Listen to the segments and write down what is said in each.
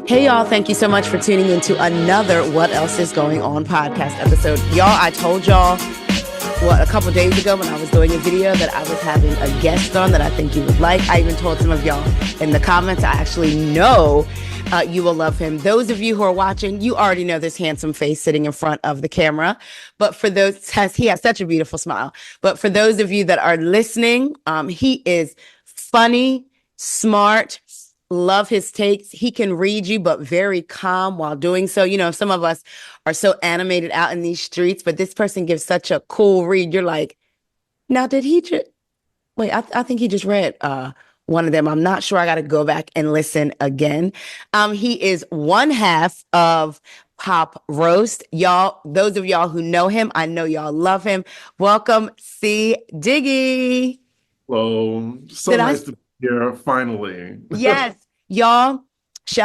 Hey, y'all. Thank you so much for tuning into another What Else Is Going On podcast episode. Y'all, I told y'all, a couple days ago when I was doing a video that I was having a guest on that I think you would like. I even told some of y'all in the comments, I actually know you will love him. Those of you who are watching, you already know this handsome face sitting in front of the camera. But for those, he has such a beautiful smile. But for those of you that are listening, he is funny, smart, love his takes. He can read you, but very calm while doing so. You know, some of us are so animated out in these streets, but this person gives such a cool read. You're like, now, did he just wait? I think he just read one of them. I'm not sure. I got to go back and listen again. He is one half of Pop Roast. Y'all, those of y'all who know him, I know y'all love him. Welcome, C. Diggy. Hello. So Did I nice to be here finally. Yes, y'all.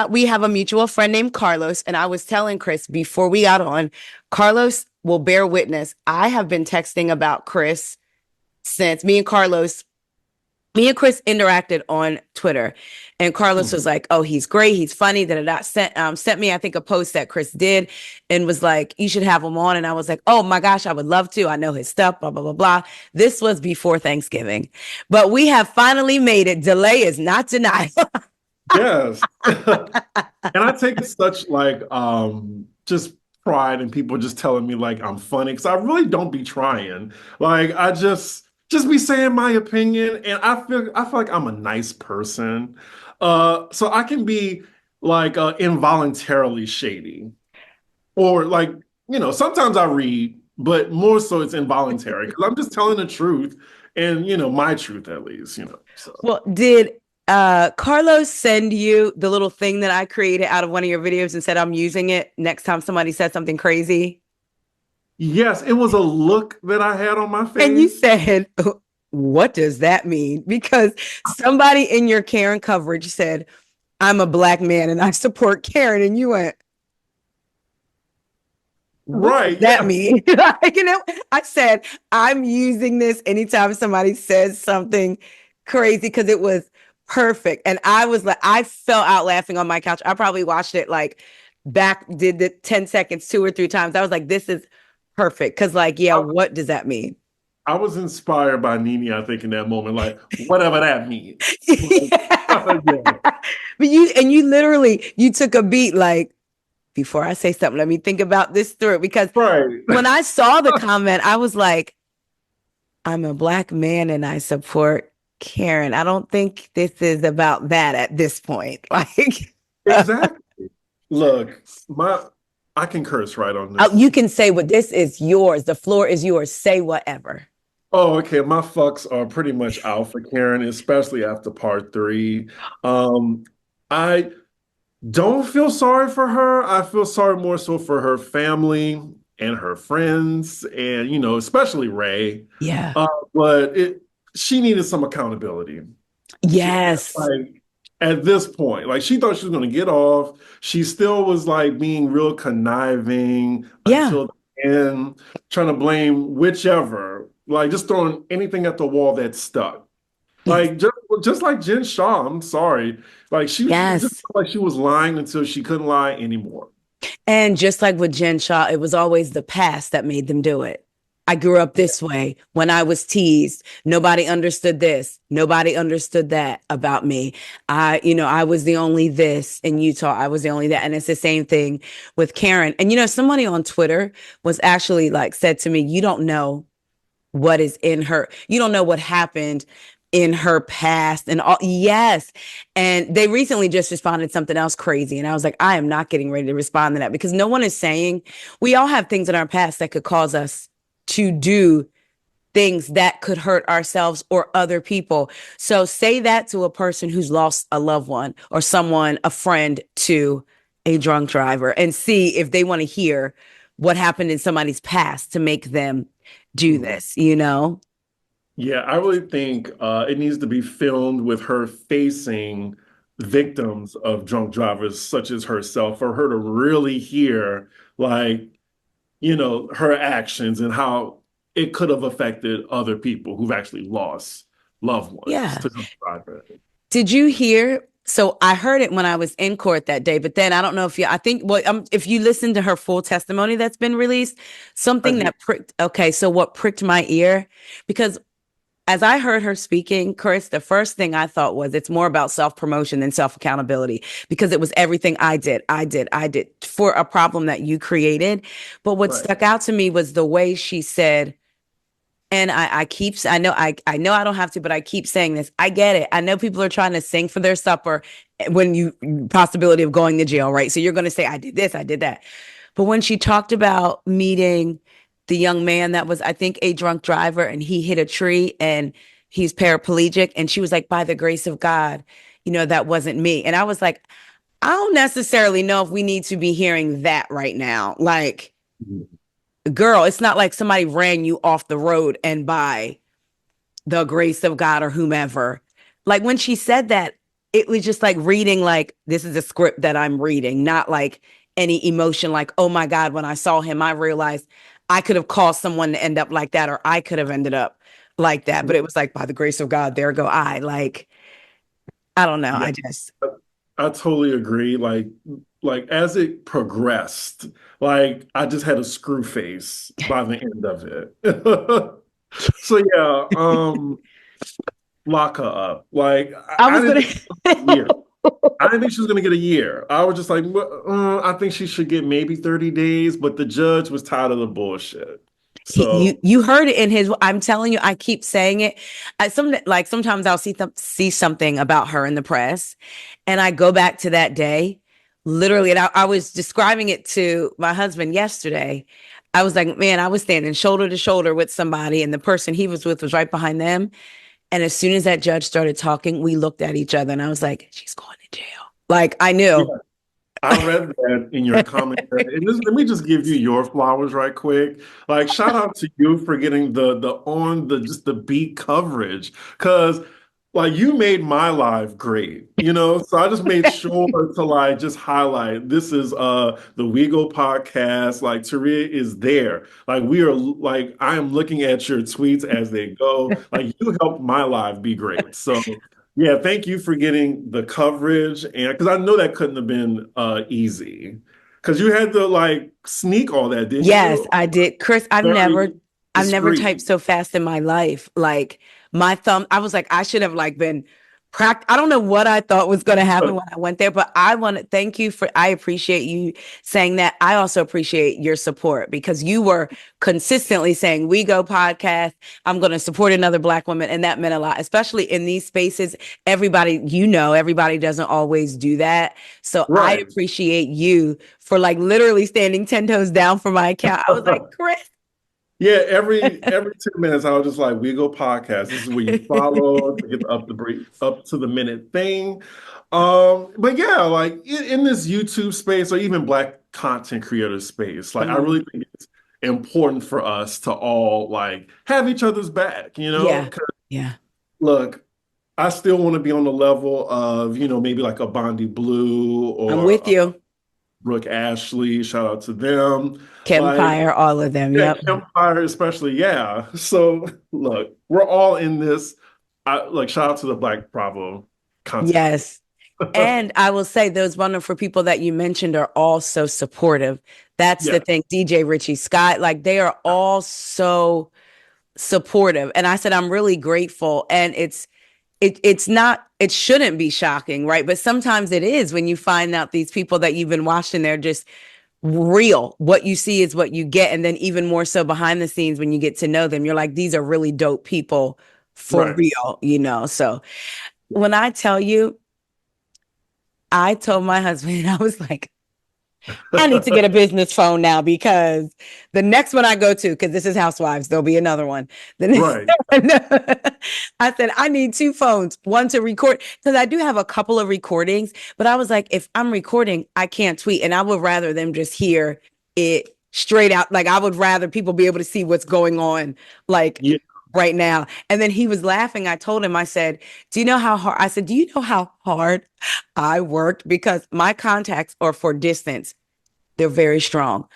We have a mutual friend named Carlos, and I was telling Chris before we got on, Carlos will bear witness. I have been texting about Chris since me and Chris interacted on Twitter, and Carlos was like, "Oh, he's great. He's funny." That sent me, I think, a post that Chris did, and was like, "You should have him on." And I was like, "Oh my gosh, I would love to. I know his stuff." Blah blah blah blah. This was before Thanksgiving, but we have finally made it. Delay is not denial. Yes. And I take such just pride in people just telling me like I'm funny because I really don't be trying. Like I just be saying my opinion and I feel like I'm a nice person. So I can be like involuntarily shady. Or like, sometimes I read, but more so it's involuntary because I'm just telling the truth and my truth at least. So Well, did Carlos send you the little thing that I created out of one of your videos and said I'm using it next time somebody said something crazy? yes, it was a look that I had on my And you face. said, what does that mean? Because somebody in your Karen coverage said, I'm a black man and I support Karen. And you went, what does Right. that Yeah. mean? I said, I'm using this anytime somebody says something crazy because it was perfect. And I was like, I fell out laughing on my couch. I probably watched it like did the 10 seconds 2 or 3 times. I was like, this is perfect. Cause like, yeah, I, what does that mean? I was inspired by Nini, I think, in that moment, like, whatever that means. Like, Yeah. yeah. But you took a beat like, before I say something, let me think about this through. Because Right. when I saw the comment, I was like, I'm a black man and I support Karen. I don't think this is about that at this point. Like, Exactly. Look, I can curse right on this. you can say what this is yours. The floor is yours. Say whatever. Oh, okay. My fucks are pretty much out for Karen, especially after part three. I don't feel sorry for her. I feel sorry more so for her family and her friends, and especially Ray. Yeah. But she needed some accountability. Yes. Like at this point, like she thought she was going to get off. She still was like being real conniving Yeah. until the end, trying to blame whichever, like just throwing anything at the wall that stuck. Yes. Like just like Jen Shaw, I'm sorry. Like she just Yes. felt like she was lying until she couldn't lie anymore. And just like with Jen Shaw, it was always the past that made them do it. I grew up this way. When I was teased, nobody understood this. Nobody understood that about me. I was the only this in Utah. I was the only that. And it's the same thing with Karen. And, somebody on Twitter was actually like said to me, you don't know what is in her. You don't know what happened in her past and all. Yes. And they recently just responded something else crazy. And I was like, I am not getting ready to respond to that because no one is saying we all have things in our past that could cause us to do things that could hurt ourselves or other people. So say that to a person who's lost a loved one or someone, a friend to a drunk driver and see if they want to hear what happened in somebody's past to make them do Mhm. this. Yeah, I really think it needs to be filmed with her facing victims of drunk drivers such as herself for her to really hear like her actions and how it could have affected other people who've actually lost loved ones Yeah. to drunk driving. Did you hear So I heard it when I was in court that day, but then I don't know if I think, well, if you listen to her full testimony that's been released, I something did. that pricked, okay, so what pricked my ear, because as I heard her speaking, Chris, the first thing I thought was it's more about self-promotion than self-accountability, because it was everything I did for a problem that you created. But what Right. stuck out to me was the way she said, and I know I don't have to, but I keep saying this. I get it. I know people are trying to sing for their supper when you possibility of going to jail, right? So you're going to say, I did this, I did that. But when she talked about meeting the young man that was, I think, a drunk driver and he hit a tree and he's paraplegic. And she was like, by the grace of God, that wasn't me. And I was like, I don't necessarily know if we need to be hearing that right now. Like, girl, it's not like somebody ran you off the road and by the grace of God or whomever. Like when she said that, it was just like reading, like, this is a script that I'm reading, not like any emotion, like, oh my God, when I saw him, I realized I could have caused someone to end up like that, or I could have ended up like that. But it was like, by the grace of God, there go I. Like, I don't know. Yeah, I just, I totally agree. Like as it progressed, like I just had a screw face by the end of it. So yeah, lock her up. Like I I was didn't going think a year. to. I didn't think she was going to get a year. I was just like, well, I think she should get maybe 30 days, but the judge was tired of the bullshit. You So you heard it in his. I'm telling you, I keep saying it. Sometimes I'll see something about her in the press, and I go back to that day, literally. And I was describing it to my husband yesterday. I was like, man, I was standing shoulder to shoulder with somebody, and the person he was with was right behind them. And as soon as that judge started talking, we looked at each other, and I was like, she's going to jail. Like I yeah, knew. I read that in your commentary. And let me just give you your flowers right quick. Like shout out to you for getting the on the just the beat coverage. Cause like you made my life great, So I just made sure to like just highlight this is the Wego podcast. Like Taria is there. Like we are like I am looking at your tweets as they go. Like you helped my life be great. So yeah, thank you for getting the coverage, and because I know that couldn't have been easy, because you had to like sneak all that, didn't Yes, you? I did. Chris, Very I've never discreet. typed so fast in my life. Like my thumb, I was like, I should have like been I don't know what I thought was going to happen when I went there, but I want to thank you I appreciate you saying that. I also appreciate your support because you were consistently saying, we go podcast. I'm going to support another Black woman. And that meant a lot, especially in these spaces. Everybody doesn't always do that. So I Right. appreciate you for like literally standing 10 toes down for my account. I was like, Chris. Yeah, every 10 minutes I was just like, we go podcast. This is where you follow to get up to the minute thing. But yeah, like in this YouTube space or even Black content creator space, like I Mhm. really think it's important for us to all like have each other's back, Yeah. 'Cause Yeah. look, I still want to be on the level of, maybe like a Bondi Blue I'm or with you. Brooke Ashley. Shout out to them. Like, Kempire, all of them. yeah, Yep. Empire especially. Yeah. So look, we're all in this. Like, shout out to the Black Bravo content. Yes. And I will say those wonderful people that you mentioned are all so supportive. That's the Yeah. thing. DJ Richie Scott, like they are all so supportive. And I said, I'm really grateful. And it's not, it shouldn't be shocking, right? But sometimes it is when you find out these people that you've been watching, they're just real. What you see is what you get. And then even more so behind the scenes when you get to know them, you're like, these are really dope people for Right. real. So when I tell you, I told my husband, I was like, I need to get a business phone now because the next one I go to, because this is Housewives, there'll be another one. The next Right. one, I said, I need two phones, one to record, because I do have a couple of recordings, but I was like, if I'm recording, I can't tweet. And I would rather them just hear it straight out. Like, I would rather people be able to see what's going on, like Yeah. right now. And then he was laughing. I told him, I said, do you know how hard? I said, do you know how hard I worked? Because my contacts are for distance. They're very strong.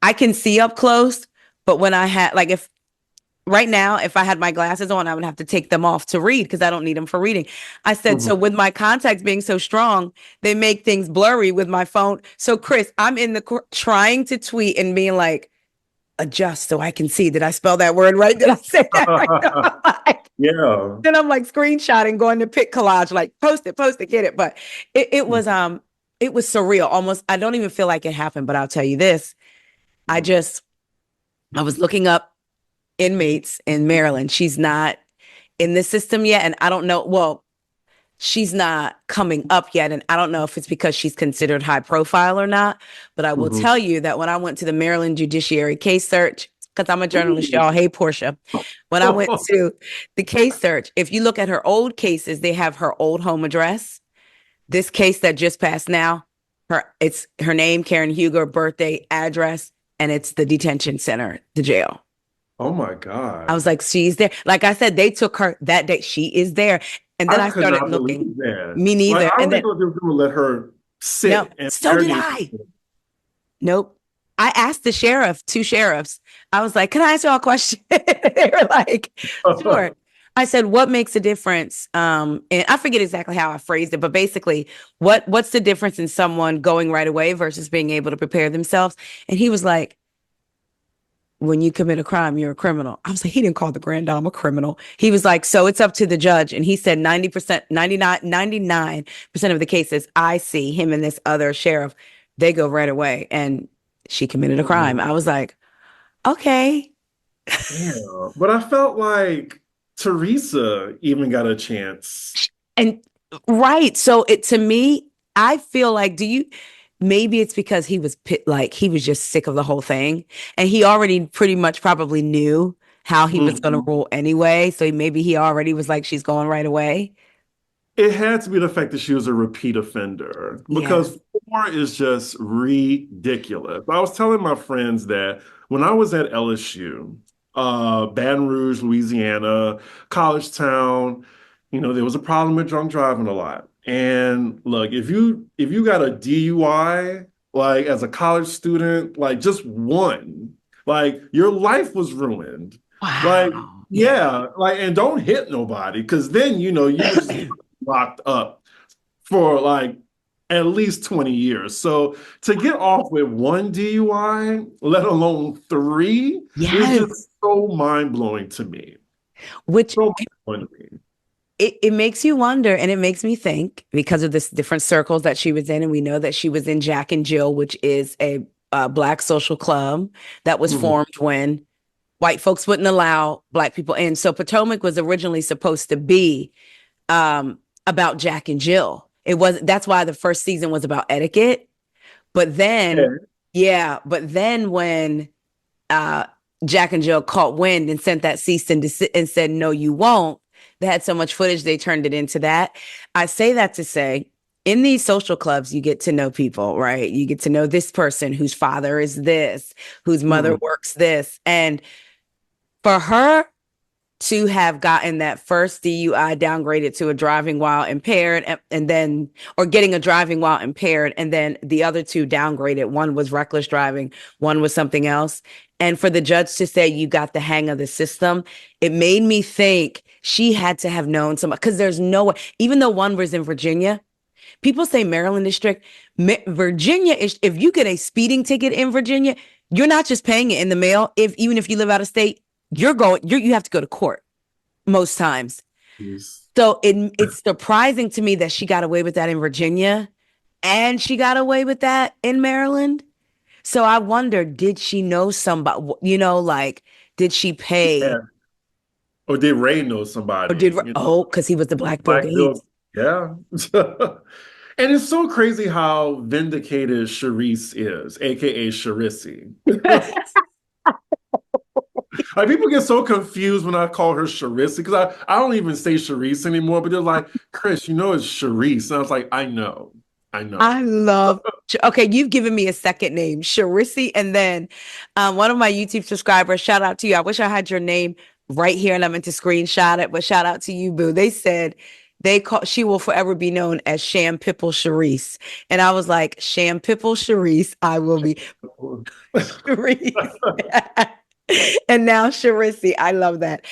I can see up close, but when I had like right now, if I had my glasses on, I would have to take them off to read because I don't need them for reading. I said, so Mhm. with my contacts being so strong, they make things blurry with my phone. So, Chris, I'm in the trying to tweet and being like, adjust so I can see. Did I spell that word right? Did I say that right? Yeah. Then I'm like screenshotting, going to pic collage, like post it, get it. But it was surreal. Almost, I don't even feel like it happened. But I'll tell you this: I Mhm. just I was looking up inmates in Maryland. She's not in the system yet, and I don't know. Well, she's not coming up yet, and I don't know if it's because she's considered high profile or not. But I will Mhm. tell you that when I went to the Maryland Judiciary case search, because I'm a journalist, Ooh. y'all. Hey, Portia. When I went to the case search, if you look at her old cases, they have her old home address. This case that just passed now, it's her name, Karen Huger, birthday, address, and it's the detention center, the jail. Oh my I was God. like, she's there. Like I said, they took her that day. She is there. And then I I could started not looking. believe that. Me Like, neither. I And really then, thought they were going to let her no, sit and so did marinate. I. Nope. I asked the sheriff, two sheriffs. I was like, can I ask y'all a question? They were like, sure. I said, what makes a difference? And I forget exactly how I phrased it, but basically, what's the difference in someone going right away versus being able to prepare themselves? And he was like, when you commit a crime, you're a criminal. I was like, he didn't call the grand dame a criminal. He was like, so it's up to the judge. And he said 90%, 99% of the cases I see him and this other sheriff, they go right away. And she committed a crime. I was like, okay. Yeah, but I felt like Teresa even got a chance. And right. So it to me, I feel like, maybe it's because he was like he was just sick of the whole thing. And he already pretty much probably knew how he was gonna Mhm. rule anyway. So maybe he already was like, she's going right away. It had to be the fact that she was a repeat offender Yeah. because four is just ridiculous. I was telling my friends that when I was at LSU, Baton Rouge, Louisiana, college town, there was a problem with drunk driving a lot. And look, if you got a DUI, like as a college student, like just one, like your life was ruined. Like, Wow. Yeah. yeah, like, and don't hit nobody because then you were just locked up for like at least 20 years. So to get off with one DUI, let alone three, is Yes. just so mind-blowing to me. Which So mind-blowing to me. it makes you wonder, and it makes me think because of this different circles that she was in. And we know that she was in Jack and Jill, which is a Black social club that was Mhm. formed when white folks wouldn't allow Black people in. So Potomac was originally supposed to be about Jack and Jill. That's why the first season was about etiquette. But then, Yeah. yeah, but then when uh, Jack and Jill caught wind and sent that cease and desist and said, no, you won't. They had so much footage, they turned it into that. I say that to say, in these social clubs, you get to know people, right? You get to know this person whose father is this, whose mother Mhm. works this. And for her to have gotten that first DUI downgraded to a driving while impaired and then, or getting a driving while impaired, and then the other two downgraded. One was reckless driving, one was something else. And for the judge to say you got the hang of the system, it made me think she had to have known somebody because there's no way, even though one was in Virginia, people say Maryland is strict. Virginia is, if you get a speeding ticket in Virginia, you're not just paying it in the mail. Even if you live out of state, you have to go to court most times. Yes. So it's surprising to me that she got away with that in Virginia and she got away with that in Maryland. So I wonder, did she know somebody, like, did she pay Yeah. Or did Ray know or somebody? because he was the Black Bill Black Gates. Bill. Yeah. And it's so crazy how vindicated Charisse is, aka Charisse. Like people get so confused when I call her Charisse because I don't even say Charisse anymore, but they're like, Chris, it's Charisse. And I was like, I know. I I know. love, okay, you've given me a second name, Sharisi. And then one of my YouTube subscribers, shout out to you. I wish I had your name right here and I meant to screenshot it, but shout out to you, boo. They said she will forever be known as Sham Pipple Sharice. And I was like, Sham Pipple Sharice, I will be Sharice. And now Charisse, I love that.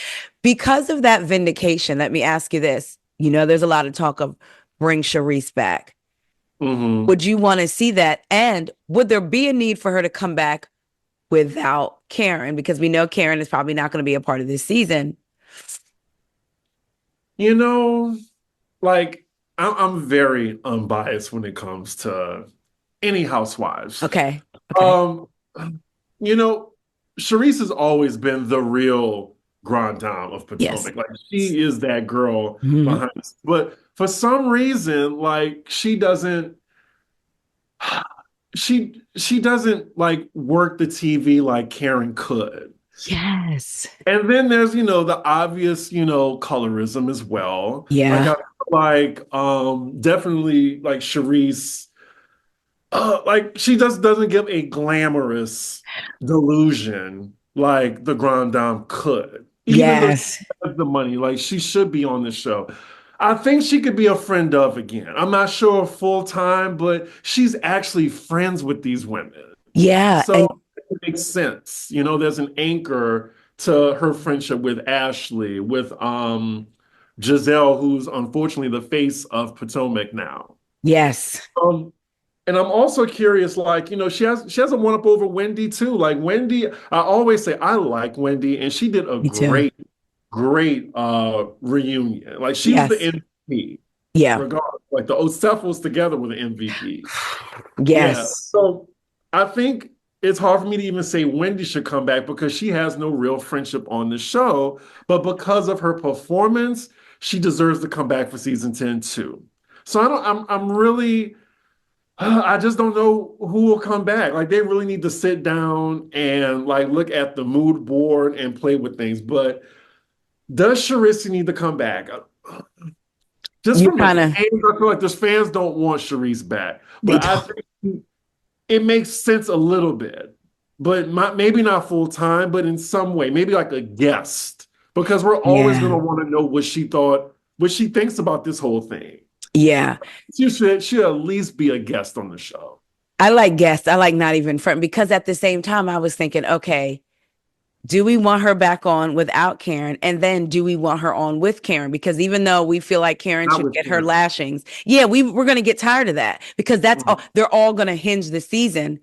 Because of that vindication, let me ask you this. You know, there's a lot of talk of bring Charisse back. Hmm. Would you want to see that? And would there be a need for her to come back without Karen? Because we know Karen is probably not going to be a part of this season. You know, like I'm very unbiased when it comes to any housewives. Okay. Okay. Um, you know, Sharice has always been the real grand dame of Yes. Potomac. Like she is that girl Mhm. behind us. But for some reason, like she doesn't like work the TV like Karen could. Yes. And then there's, the obvious, colorism as well. Like Yeah. I feel like definitely like Sharice like she just doesn't give a glamorous delusion like the Grand Dame could. Even though she Yes. has the money, like she should be on the show. I think she could be a friend of again. I'm not sure full time, but she's actually friends with these women. Yeah. So And it makes sense. There's an anchor to her friendship with Ashley, with Giselle, who's unfortunately the face of Potomac now. yes. Um, and I'm also curious, like, she has a one up over Wendy too. Like Wendy, I always say I like Wendy, and she did a Me too. great reunion. Like she was the Yes. MVP, Yeah. regardless. Like the Ocephals together were the MVP. Yeah. Yes. So I think it's hard for me to even say Wendy should come back because she has no real friendship on the show. But because of her performance, she deserves to come back for season 10 too. So I'm really I just don't know who will come back. Like they really need to sit down and like look at the mood board and play with things. But does Charisse need to come back? Just You from the kind fans, of, I feel like the fans don't want Charisse back. they But I don't. think it makes sense a little bit. But maybe not full time, but in some way, maybe like a guest. Because we're always going Yeah. to want to know what she thinks about this whole thing. Yeah. She should at least be a guest on the show. I like guests. I like not even friend because at the same time, I was thinking, okay, do we want her back on without Karen? And then do we want her on with Karen? Because even though we feel like Karen Not should with get her Karen. lashings, yeah, we're going to get tired of that because that's all, Mhm. they're all going to hinge the season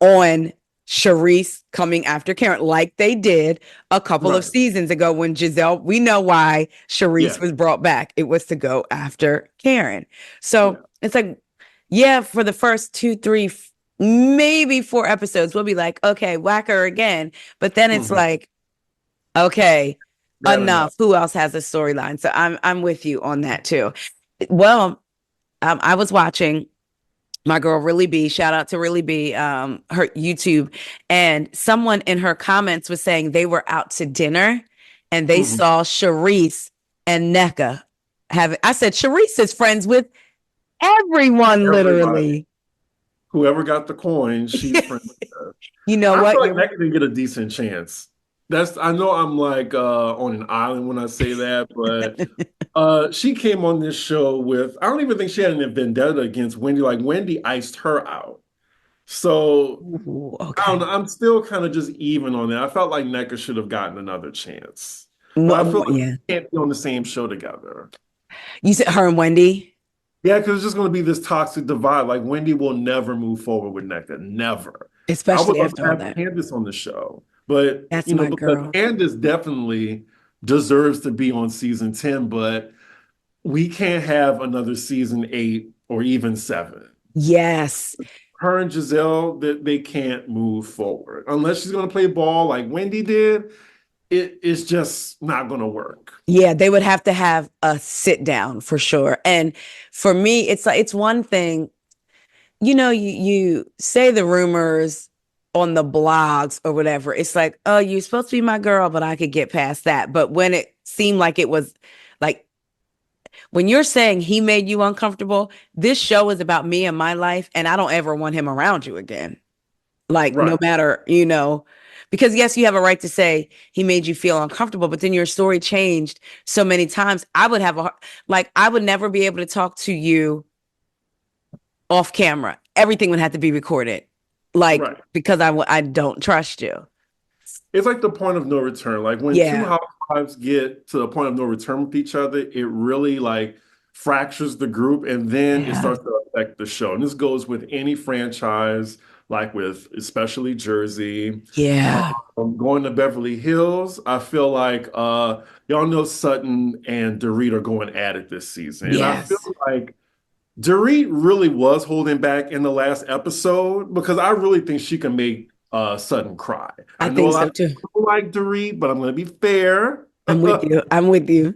on Charisse coming after Karen, like they did a couple of Right. seasons ago when Giselle, we know why Charisse Yeah. was brought back. It was to go after Karen. So Yeah. it's like, yeah, for the first two, three, maybe four episodes, we'll be like, okay, whack her again. But then it's Mhm. like, okay, Bad enough. enough. Who else has a storyline? So I'm with you on that too. Well, I was watching my girl Really B, shout out to Really B, her YouTube, and someone in her comments was saying they were out to dinner and they Mhm. saw Sharice and NECA having. I said Sharice is friends with everyone, Everybody. literally. Whoever got the coin, she's friends with her. You know I feel what? like You're Megan didn't get a decent chance. I know I'm like on an island when I say that, but she came on this show with I don't even think she had a vendetta against Wendy. Like Wendy iced her out. So Ooh, I don't okay. know. I'm still kind of just even on that. I felt like NECA should have gotten another chance. But I feel like Yeah. they can't be on the same show together. You said her and Wendy, Yeah, because it's just going to be this toxic divide. Like Wendy will never move forward with NECA. Never. I would especially love to after all have that. Candace on the show. But, That's my because girl. Candace definitely deserves to be on season 10, but we can't have another season 8 or even 7. Yes. Her and Giselle, they can't move forward. Unless she's going to play ball like Wendy did, it's just not going to work. Yeah, they would have to have a sit down for sure. And for me, it's like it's one thing, you say the rumors on the blogs or whatever. It's like, oh, you're supposed to be my girl, but I could get past that. But when it seemed like it was like when you're saying he made you uncomfortable, this show is about me and my life, and I don't ever want him around you again. Like, no Right. matter, because yes, you have a right to say he made you feel uncomfortable, but then your story changed so many times. I would never be able to talk to you off camera. Everything would have to be recorded, like, Right. because I don't trust you. it's like the point of no return. Like when two Yeah. housewives get to the point of no return with each other, it really like fractures the group and then it Yeah. starts to affect the show. And this goes with any franchise, like with especially Jersey. Yeah. Going to Beverly Hills, I feel like y'all know Sutton and Dorit are going at it this season. And I feel Yes. like Dorit really was holding back in the last episode because I really think she can make Sutton cry. I I know a think lot so of too. people like Dorit, but I'm going to be fair. I'm with you. I'm with you.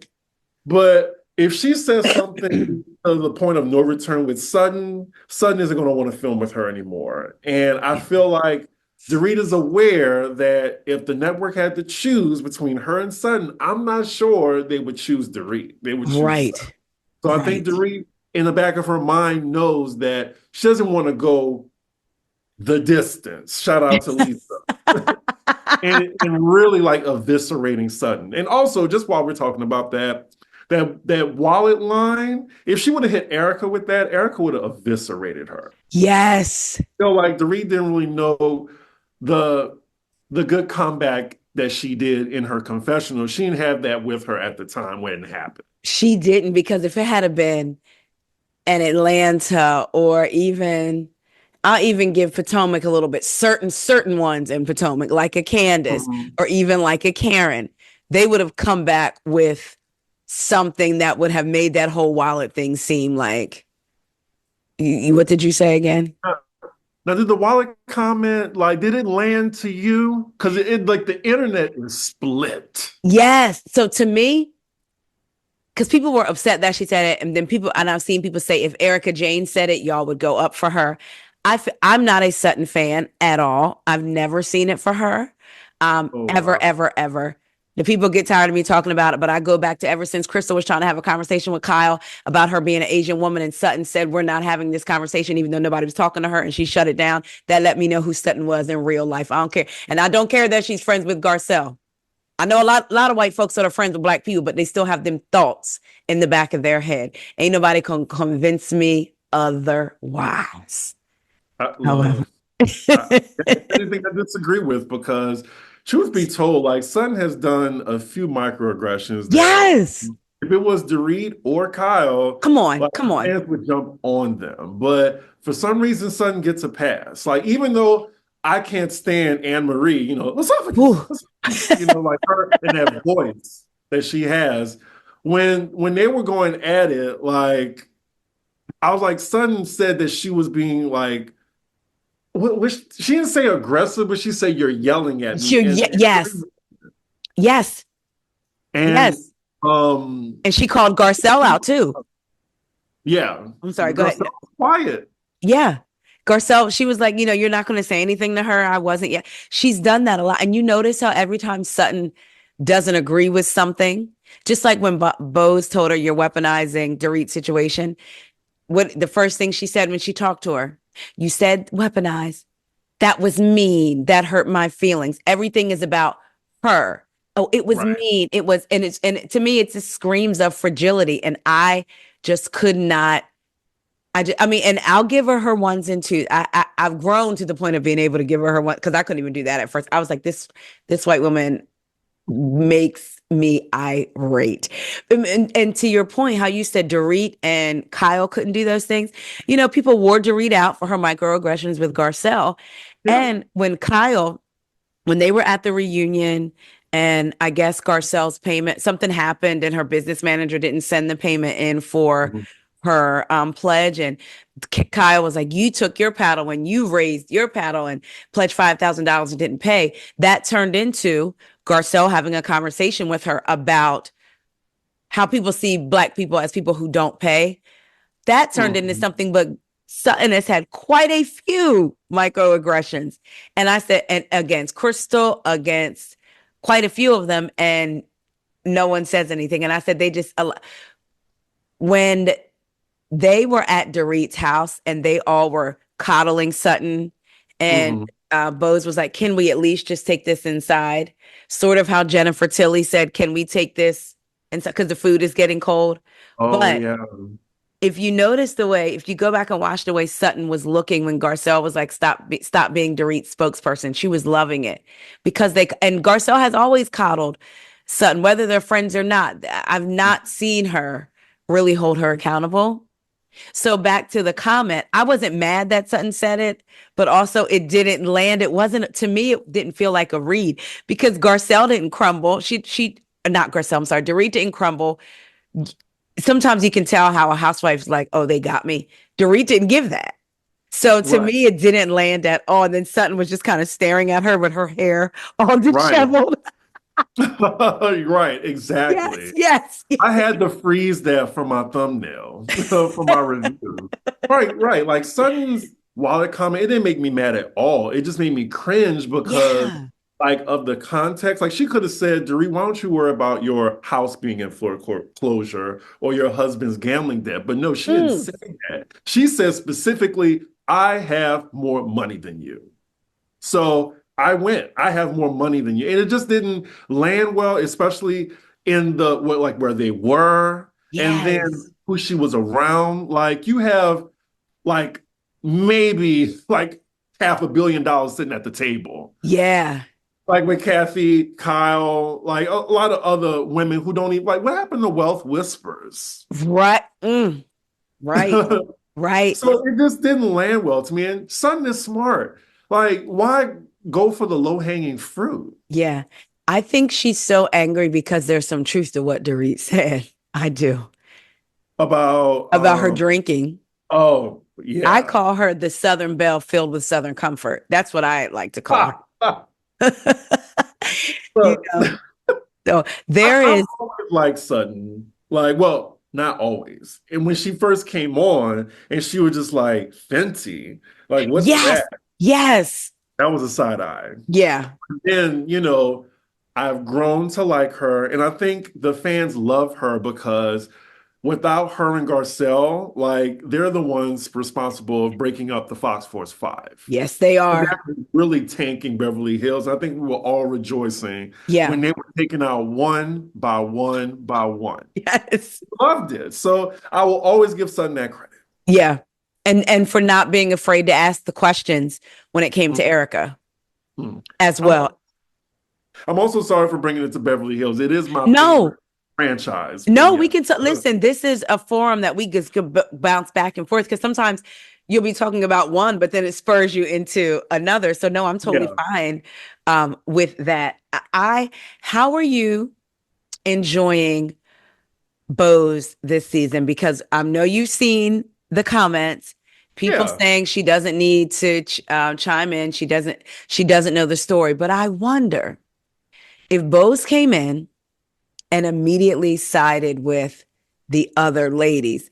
But if she says something to the point of no return with Sutton, Sutton isn't going to want to film with her anymore. And I feel like Dorit is aware that if the network had to choose between her and Sutton, I'm not sure they would choose Dorit. They would choose Sutton. Right. So I think Right. Dorit, in the back of her mind, knows that she doesn't want to go the distance. Shout out to Lisa. And really like eviscerating Sutton. And also, just while we're talking about that wallet line, if she would have hit Erica with that, Erica would have eviscerated her. Yes. Like Dorit didn't really know the good comeback that she did in her confessional. She didn't have that with her at the time when it happened. She didn't, because if it had been an Atlanta, or even I'll even give Potomac a little bit, certain ones in Potomac, like a Candace or even like a Karen, they would have come back with something that would have made that whole wallet thing seem like, what did you say again? Now, did the wallet comment, like, did it land to you? Because like, the internet is split. Yes. So to me, because people were upset that she said it, and then and I've seen people say if Erica Jane said it, y'all would go up for her. I'm not a Sutton fan at all. I've never seen it for her, Oh, ever, wow. ever. The people get tired of me talking about it, but I go back to ever since Crystal was trying to have a conversation with Kyle about her being an Asian woman, and Sutton said, we're not having this conversation, even though nobody was talking to her, and she shut it down. That let me know who Sutton was in real life. I don't care. And I don't care that she's friends with Garcelle. I know a lot of white folks that are friends with black people, but they still have them thoughts in the back of their head. Ain't nobody can convince me otherwise. However. Look, anything I disagree with because, truth be told, like Sun has done a few microaggressions that Yes. if it was Dorit or Kyle, Come on. like Come on. fans would jump on them. But for some reason, Sun gets a pass. Like even though I can't stand Anne Marie, what's up with you? Like her and that voice that she has. When they were going at it, like I was like, Sun said that she was being like she didn't say aggressive, but she said you're yelling at me. Yes. Yes. And Yes. And she called Garcelle out too. Yeah. I'm sorry, go ahead. Quiet. Yeah. Garcelle, she was like, you're not going to say anything to her. I wasn't yet. She's done that a lot. And you notice how every time Sutton doesn't agree with something, just like when Bose told her you're weaponizing Dorit's situation, what the first thing she said when she talked to her, you said weaponize. That was mean. That hurt my feelings. Everything is about her. Oh, it was mean. It was, and to me, it just screams of fragility. And I just could not. I mean, and I'll give her ones and twos. I've grown to the point of being able to give her one, because I couldn't even do that at first. I was like, this white woman makes me irate. And to your point, how you said Dorit and Kyle couldn't do those things. People wore Dorit out for her microaggressions with Garcelle. Yeah. And when they were at the reunion, and I guess Garcelle's payment, something happened and her business manager didn't send the payment in for her pledge. And Kyle was like, you took your paddle and you raised your paddle and pledged $5,000 and didn't pay. That turned into Garcelle having a conversation with her about how people see Black people as people who don't pay. That turned into something, but Sutton has had quite a few microaggressions. And I said, and against Crystal, against quite a few of them, and no one says anything. And I said, when they were at Dorit's house and they all were coddling Sutton, and Bose was like, can we at least just take this inside? Sort of how Jennifer Tilly said, can we take this inside? Because the food is getting cold. Oh, but yeah. if you notice the way, if you go back and watch the way Sutton was looking when Garcelle was like, stop being Dorit's spokesperson, she was loving it because and Garcelle has always coddled Sutton, whether they're friends or not. I've not seen her really hold her accountable. So back to the comment, I wasn't mad that Sutton said it, but also it didn't land. It wasn't, to me, it didn't feel like a read because Garcelle didn't crumble. Not Garcelle, I'm sorry, Dorit didn't crumble. Sometimes you can tell how a housewife's like, oh, they got me. Dorit didn't give that. So to Right. me, it didn't land at all. And then Sutton was just kind of staring at her with her hair all Right. disheveled. Right, Yes, exactly. yes. I had to freeze that for my thumbnail for my review. Right, right. Like Sutton's wallet comment, it didn't make me mad at all. It just made me cringe because Yeah. like of the context. Like she could have said, Dorit, why don't you worry about your house being in foreclosure or your husband's gambling debt? But no, she didn't Mm. say that. She said specifically, I have more money than you. So I went. I have more money than you. And it just didn't land well, especially in the what like where they were and then Yes. who she was around. Like you have like maybe like $500 million sitting at the table. Yeah. Like with Kathy, Kyle, like a lot of other women who don't even like what happened to Wealth Whispers? Right. Right. Right. So it just didn't land well to me. And Sutton is smart. Like, why go for the low-hanging fruit Yeah. I think she's so angry because there's some truth to what Dorit said. I do. about About her drinking. oh I yeah. call her the Southern Belle filled with Southern comfort. That's what I like to call her. You Look, know, so there I've is, always liked Sutton. Like, well, not always. And when she first came on and she was just like Fenty, like, what's yes, that? yes, That was a side eye. yeah, And, I've grown to like her. And I think the fans love her because without her and Garcelle, like they're the ones responsible of breaking up the Fox Force 5. yes, they And are. that was really tanking Beverly Hills. I think we were all rejoicing Yeah, when they were taken out one by one by one. yes, Loved it. So I will always give Sutton that credit. yeah, and for not being afraid to ask the questions when it came to Mhm. Erica Mhm. as I'm well. I'm also sorry for bringing it to Beverly Hills. It is my No, favorite franchise, but no, we yeah. can listen. This is a forum that we just could bounce back and forth because sometimes you'll be talking about one, but then it spurs you into another. So no, I'm totally Yeah. fine with that. How are you enjoying Bose this season? Because I know you've seen the comments, people Yeah. saying she doesn't need to chime in. She doesn't know the story. But I wonder if Bose came in and immediately sided with the other ladies,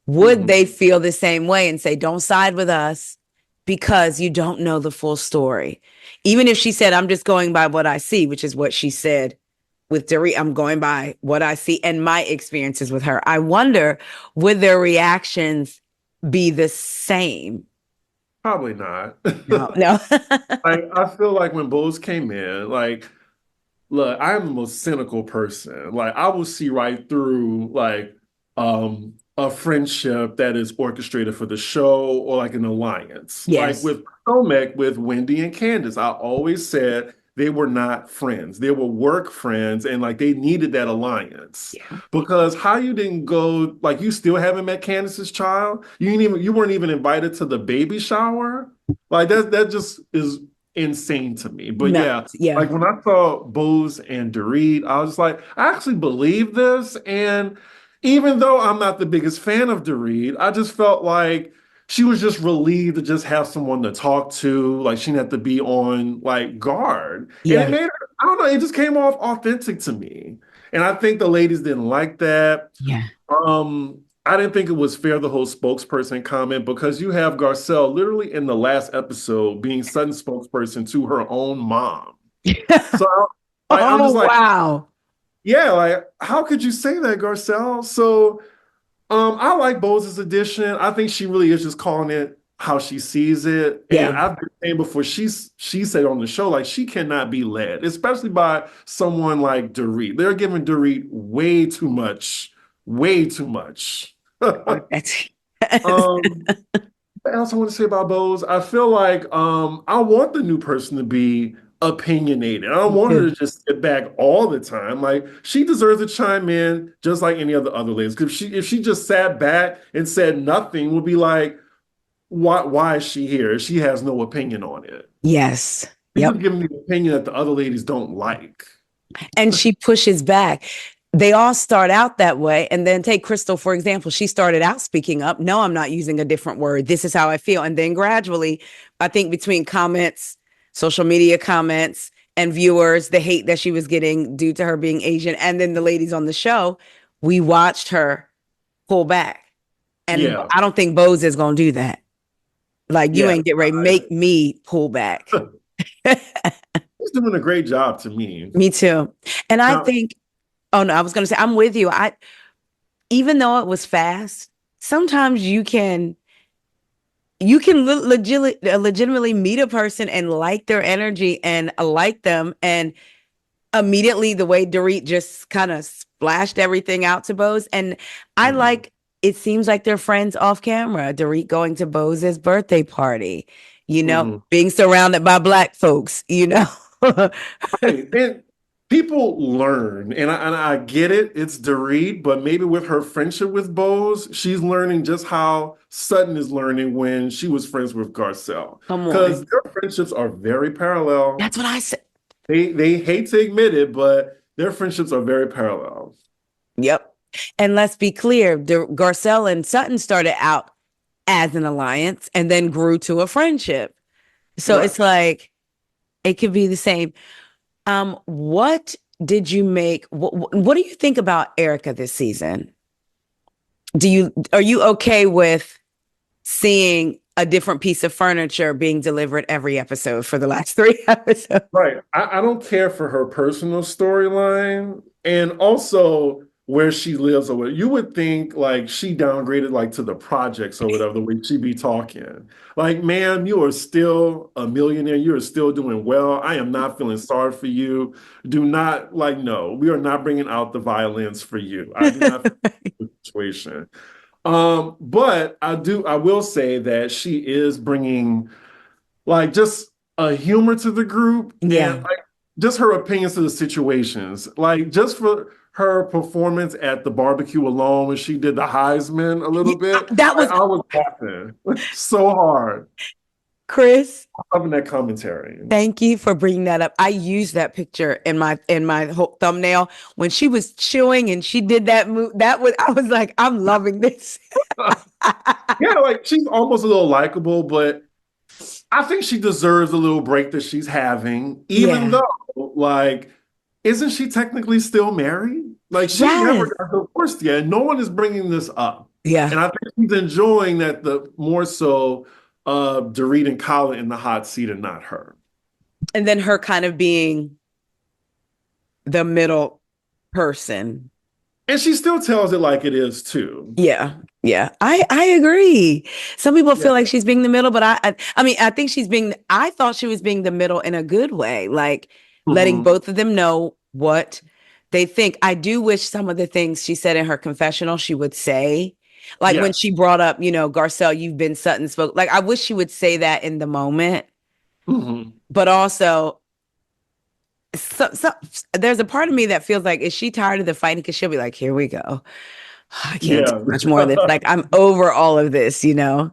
would Mhm. they feel the same way and say, don't side with us because you don't know the full story? Even if she said, I'm just going by what I see, which is what she said with Dorit, I'm going by what I see and my experiences with her. I wonder, would their reactions be the same? Probably not. No, no. I feel like when Bulls came in, like, look, I'm the most cynical person. Like, I will see right through a friendship that is orchestrated for the show or like an alliance. Like Yes. with Potomac, with Wendy and Candace, I always said they were not friends. They were work friends, and like they needed that alliance. Yeah. Because how you didn't go, like you still haven't met Candace's child. You weren't even invited to the baby shower. Like that just is insane to me. But No. yeah, Yeah. like when I saw Bose and Dorit, I was like, I actually believe this. And even though I'm not the biggest fan of Dorit, I just felt like she was just relieved to just have someone to talk to. Like she didn't have to be on like guard. And it Yeah. made her, I don't know, it just came off authentic to me. And I think the ladies didn't like that. Yeah. I didn't think it was fair the whole spokesperson comment because you have Garcelle literally in the last episode being sudden spokesperson to her own mom. So I'm Oh, just like, wow. yeah, like how could you say that, Garcelle? So I like Bose's addition. I think she really is just calling it how she sees it. And Yeah. I've been saying before she said on the show, like she cannot be led, especially by someone like Dorit. They're giving Dorit way too much, way too much. That's Um, what else I want to say about Bose? I feel like I want the new person to be opinionated. I don't want her to just sit back all the time. Like she deserves to chime in just like any other ladies. Because if she just sat back and said nothing, would be like, why is she here? She has no opinion on it. Yes. She's Yep. just giving the opinion that the other ladies don't like. And she pushes back. They all start out that way. And then take Crystal, for example. She started out speaking up. No, I'm not using a different word. This is how I feel. And then gradually, I think between comments, social media comments, and viewers, the hate that she was getting due to her being Asian, and then the ladies on the show, we watched her pull back. And Yeah, I don't think Bose is going to do that. Like, you yeah. ain't get ready to make me pull back. He's doing a great job to me. Me too. And I Now, think, oh no, I was going to say, I'm with you. Even though it was fast, sometimes you can legitimately meet a person and like their energy and like them, and immediately the way Dorit just kind of splashed everything out to Bose. And I mhm. like, it seems like they're friends off camera. Dorit going to Bose's birthday party, Mhm. being surrounded by Black folks, Right. And people learn, and I get it. It's Dorit, but maybe with her friendship with Bose, she's learning just how Sutton is learning when she was friends with Garcelle. Come Because on. their friendships are very parallel. That's what I said. They hate to admit it, but their friendships are very parallel. Yep. And let's be clear, Garcelle and Sutton started out as an alliance and then grew to a friendship. So Right. it's like it could be the same. What did you make? What do you think about Erica this season? Are you okay with seeing a different piece of furniture being delivered every episode for the last 3 episodes? Right. I don't care for her personal storyline and also where she lives or what. You would think like she downgraded like to the projects or whatever, the way she be talking. Like, ma'am, you are still a millionaire. You are still doing well. I am not feeling sorry for you. Do not like, no, we are not bringing out the violence for you. I do not feel the situation. But I will say that she is bringing like just a humor to the group and Yeah. like just her opinions to the situations. Like just for her performance at the barbecue alone when she did the Heisman a little Yeah, bit, that was I was laughing so hard. Chris. Loving that commentary. Thank you for bringing that up. I used that picture in my whole thumbnail when she was chewing and she did that move. I was like, I'm loving this. Yeah, like she's almost a little likable, but I think she deserves a little break that she's having, even Yeah. though, like, isn't she technically still married? Like, she never Yes. got divorced yet. No one is bringing this up. Yeah. And I think she's enjoying that the more so Dorit and Colin in the hot seat and not her. And then her kind of being the middle person. And she still tells it like it is too. Yeah. Yeah. I agree. Some people Yeah. feel like she's being the middle, but I mean, I think I thought she was being the middle in a good way, like letting Mhm. both of them know what they think. I do wish some of the things she said in her confessional she would say. Like when Yes. she brought up, Garcelle, you've been Sutton spoke. Like I wish she would say that in the moment, Mhm. but also there's a part of me that feels like, is she tired of the fighting? Because she'll be like, here we go. I can't Yeah. take much more of this. Like I'm over all of this. They're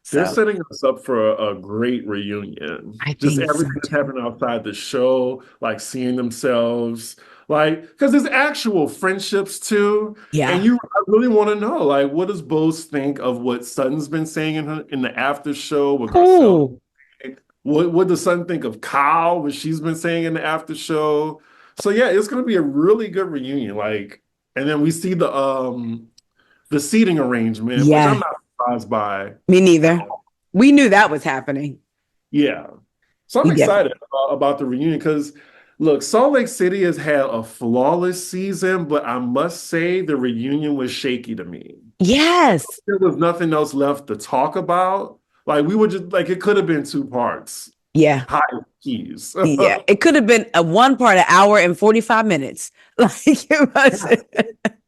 So setting us up for a great reunion. I Just think so everything that's too. happening outside the show, like seeing themselves, like because there's actual friendships too. And Yeah. I really want to know, like, what does Bose think of what Sutton's been saying in the after show with Garcelle? Cool. What does Sutton think of Kyle, what she's been saying in the after show? So yeah, it's gonna be a really good reunion. Like, and then we see the seating arrangement, which I'm Yeah. not surprised by Me at neither. all. We knew that was happening. Yeah. So I'm We definitely. excited about the reunion because, look, Salt Lake City has had a flawless season, but I must say the reunion was shaky to me. Yes. There was nothing else left to talk about. Like we were just like it could have been two parts. Yeah. High keys. Yeah. It could have been a one part, an hour and 45 minutes. Like it was.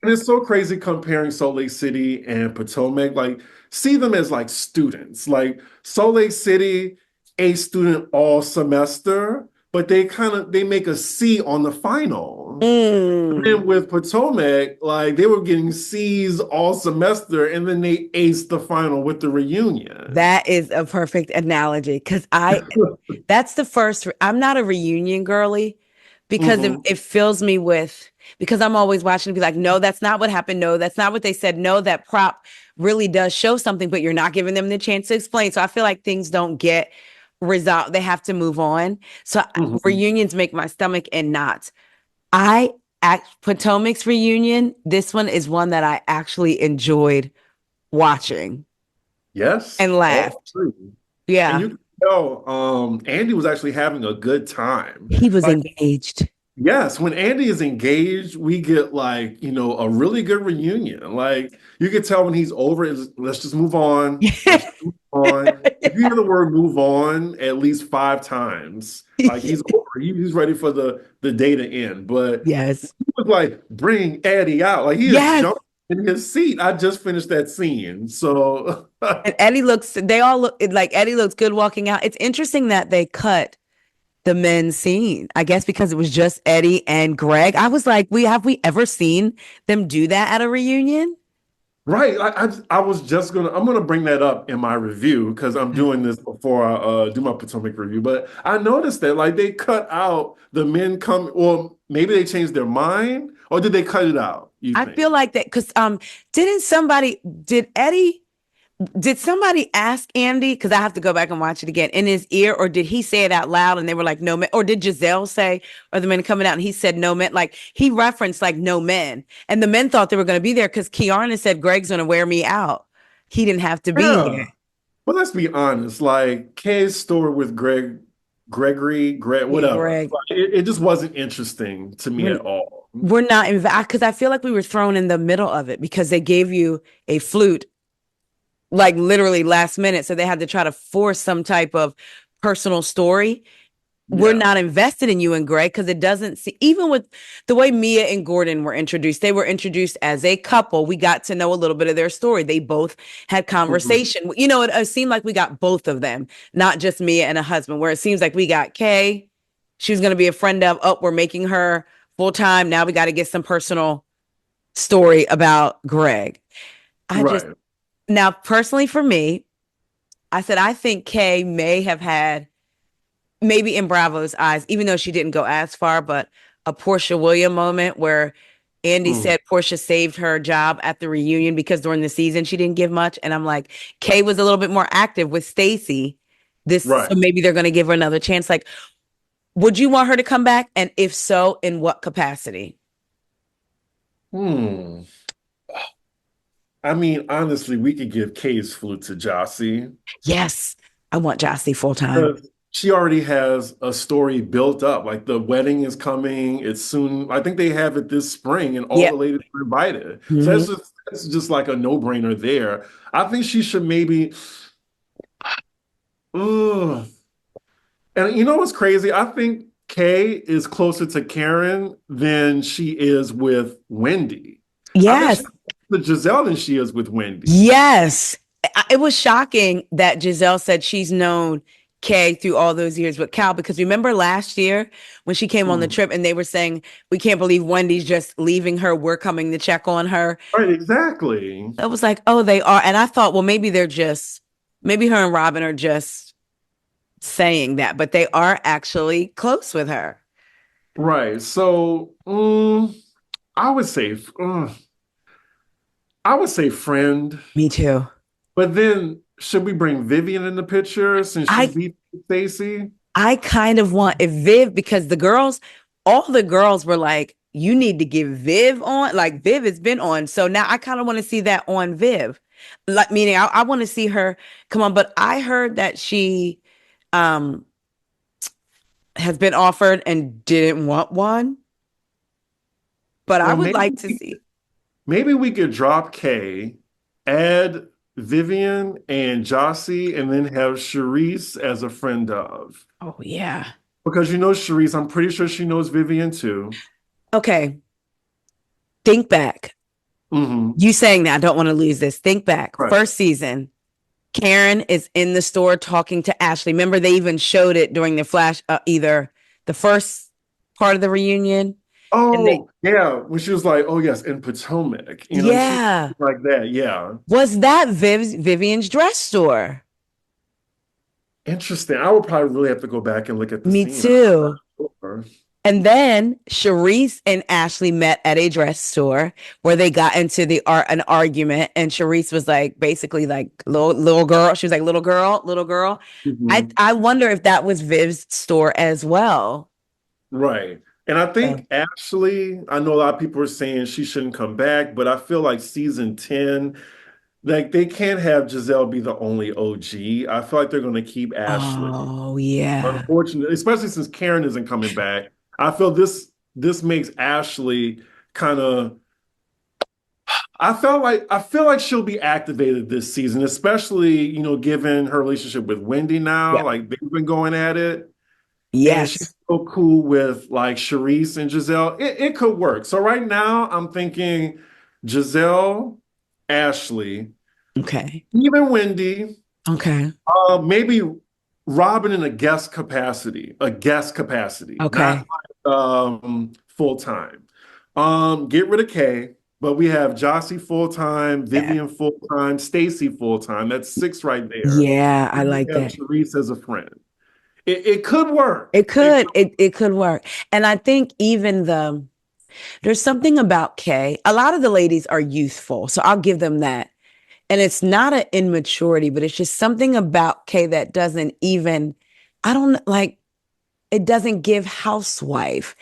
And it's so crazy comparing Salt Lake City and Potomac. Like, see them as like students. Like Salt Lake City, A student all semester, but they make a C on the final. Mm. And with Potomac, like they were getting C's all semester, and then they aced the final with the reunion. That is a perfect analogy because that's the first, I'm not a reunion girly because Mhm. it fills me with, because I'm always watching to be like, no, that's not what happened. No, that's not what they said. No, that prop really does show something, but you're not giving them the chance to explain. So I feel like things don't get resolved. They have to move on. So Mhm. reunions make my stomach in knots. I Potomac's reunion, this one is one that I actually enjoyed watching Yes. and Oh, laughed. true. And Yeah. you can tell Andy was actually having a good time. He was Like, engaged. yes, when Andy is engaged, we get like, a really good reunion. Like you can tell when he's over it, let's just move on. Let's just move on. If you hear the word move on at least 5 times, like he's over. He's ready for the day to end. But Yes. he was like, bring Eddie out. Like he is Yes. jumping in his seat. I just finished that scene. So And Eddie looks, they all look like Eddie looks good walking out. It's interesting that they cut the men's scene. I guess because it was just Eddie and Greg. I was like, we ever seen them do that at a reunion? right. I was just I'm gonna bring that up in my review because I'm doing this before I do my Potomac review. But I noticed that like they cut out the men come, or maybe they changed their mind, or did they cut it out, you I think? feel like that because did somebody ask Andy, because I have to go back and watch it again, in his ear, or did he say it out loud and they were like, no men? Or did Giselle say, or the men coming out and he said, no men? Like he referenced like no men. And the men thought they were going to be there because Kiana said, Greg's going to wear me out. He didn't have to be here. Yeah. But let's be honest, like Kay's story with Greg, Yeah, whatever. Greg. Like, it just wasn't interesting to me We're, at all. we're not in, because I feel like we were thrown in the middle of it because they gave you a flute like literally last minute. So they had to try to force some type of personal story. We're Yeah. not invested in you and Greg because it doesn't see, even with the way Mia and Gordon were introduced, they were introduced as a couple. We got to know a little bit of their story. They both had Mhm. conversation. It seemed like we got both of them, not just Mia and a husband, where it seems like we got Kay. She was going to be a friend of, oh, we're making her full time. Now we got to get some personal story about Greg. I just, Right. now personally for me, I said, I think Kay may have had, maybe in Bravo's eyes, even though she didn't go as far, but a Portia William moment where Andy Mm. said Portia saved her job at the reunion because during the season she didn't give much. And I'm like, Kay was a little bit more active with Stacey. So Right. maybe they're going to give her another chance. Like, would you want her to come back? And if so, in what capacity? Hmm. I mean, honestly, we could give Kay's flute to Jossie. Yes, I want Jossie full time. She already has a story built up. Like the wedding is coming. It's soon. I think they have it this spring, and all the Yep. ladies are invited. So Mm-hmm. that's just like a no-brainer there. I think she should maybe. Ugh. And you know what's crazy? I think Kay is closer to Karen than she is with Wendy. I think Yes. she's closer to Giselle than she is with Wendy. Yes. It was shocking that Giselle said she's known Kay through all those years with Cal, because remember last year when she came on the Hmm. trip and they were saying, we can't believe Wendy's just leaving her. We're coming to check on her. Right, exactly. I was like, oh, they are. And I thought, well, maybe her and Robin are just saying that, but they are actually close with her. Right. So, I would say, I would say friend, Me too. but then should we bring Vivian in the picture since she I beat Stacey? I kind of want if Viv, because all the girls were like, you need to give Viv on. Like Viv has been on. So now I kind of want to see that on Viv. Like meaning I want to see her come on. But I heard that she um has been offered and didn't want one. But I Well, would like to see. maybe we could drop Kay, add Vivian and Jossie, and then have Charisse as a friend of. Oh yeah. Because you know Charisse, I'm pretty sure she knows Vivian too. Okay. Think back. Hmm. You saying that, I don't want to lose this. Think back. Right. First season, Karen is in the store talking to Ashley. Remember, they even showed it during the flash, either the first part of the reunion. And they, Oh, yeah. When she was like, oh, yes, in Potomac, and she yeah. like that. Yeah. Was that Vivian's dress store? Interesting. I would probably really have to go back and look at the Me scene. I'm too. not sure. And then Charisse and Ashley met at a dress store where they got into an argument, and Charisse was like basically like little girl. She was like little girl. Mhm. I wonder if that was Viv's store as well. Right. And I So, think Ashley, I know a lot of people are saying she shouldn't come back, but I feel like season 10, like they can't have Giselle be the only OG. I feel like they're going to keep Ashley. oh yeah, Unfortunately, especially since Karen isn't coming back. I feel this makes Ashley kind of I feel like she'll be activated this season, especially, given her relationship with Wendy now. yeah, Like they've been going at it. And she's yes, so cool with like Charisse and Giselle. It could work. So right now I'm thinking Giselle, Ashley, okay, even Wendy, okay, maybe Robin in a guest capacity, not okay, like full time. Get rid of Kay, but we have Jossie full time, yeah, Vivian full time, Stacy full time. That's six right there. yeah. I And we like have that. Charisse as a friend. It could work. It could, it could work, and I think even there's something about Kay. A lot of the ladies are youthful, so I'll give them that. And it's not an immaturity, but it's just something about Kay that doesn't even, I don't like, it doesn't give housewife.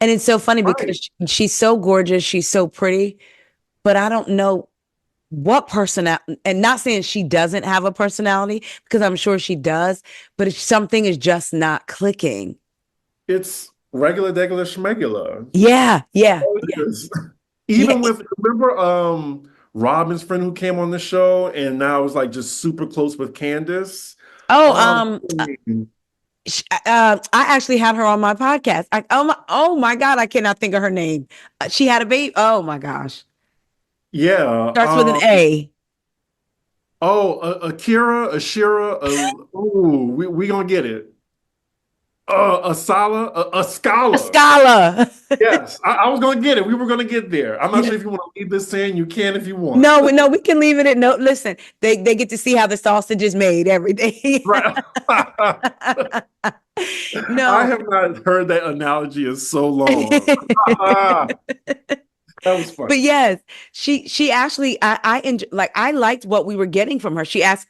And it's so funny Right. because she's so gorgeous, she's so pretty, but I don't know what personality, and not saying she doesn't have a personality, because I'm sure she does, but if something is just not clicking. It's regular, degular, schmegular. Yeah, yeah, All yeah, it is. yeah. Even with, remember Robin's friend who came on the show and now is like just super close with Candace? Oh, Um, I actually had her on my podcast. Oh my God, I cannot think of her name. She had a baby. Oh my gosh, yeah. starts with an A. Akira, Ashira, ooh, we gonna get it. Asala, a A scholar. scholar. Yes, I was gonna get it. We were gonna get there. I'm not Yeah. sure if you want to leave this in. You can if you want. No, no, we can leave it at no. Listen, they get to see how the sausage is made every day. Right. I No. have not heard that analogy in so long. That was But funny. yes, she actually like I liked what we were getting from her. She asked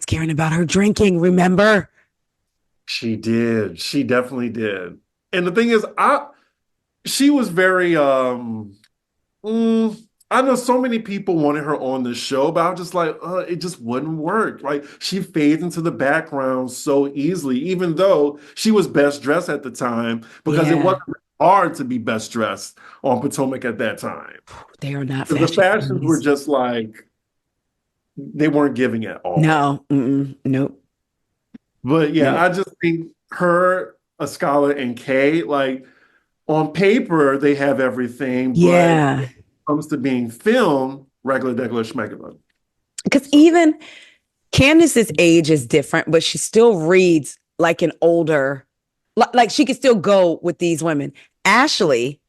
Karen about her drinking, remember? She did. She definitely did. And the thing is, she was very I know so many people wanted her on the show, but I was just like, it just wouldn't work. Like she fades into the background so easily, even though she was best dressed at the time, because it Yeah, wasn't hard to be best dressed on Potomac at that time. they are not Because the fashion fashions were queens. just like they weren't giving at all. No, nope, But yeah, nope. I just think her, Ascala, and Kay, like on paper, they have everything, but when Yeah, it comes to being filmed, regular, degular, schmegular. because So even Candace's age is different, but she still reads like an older, like she could still go with these women. Ashley,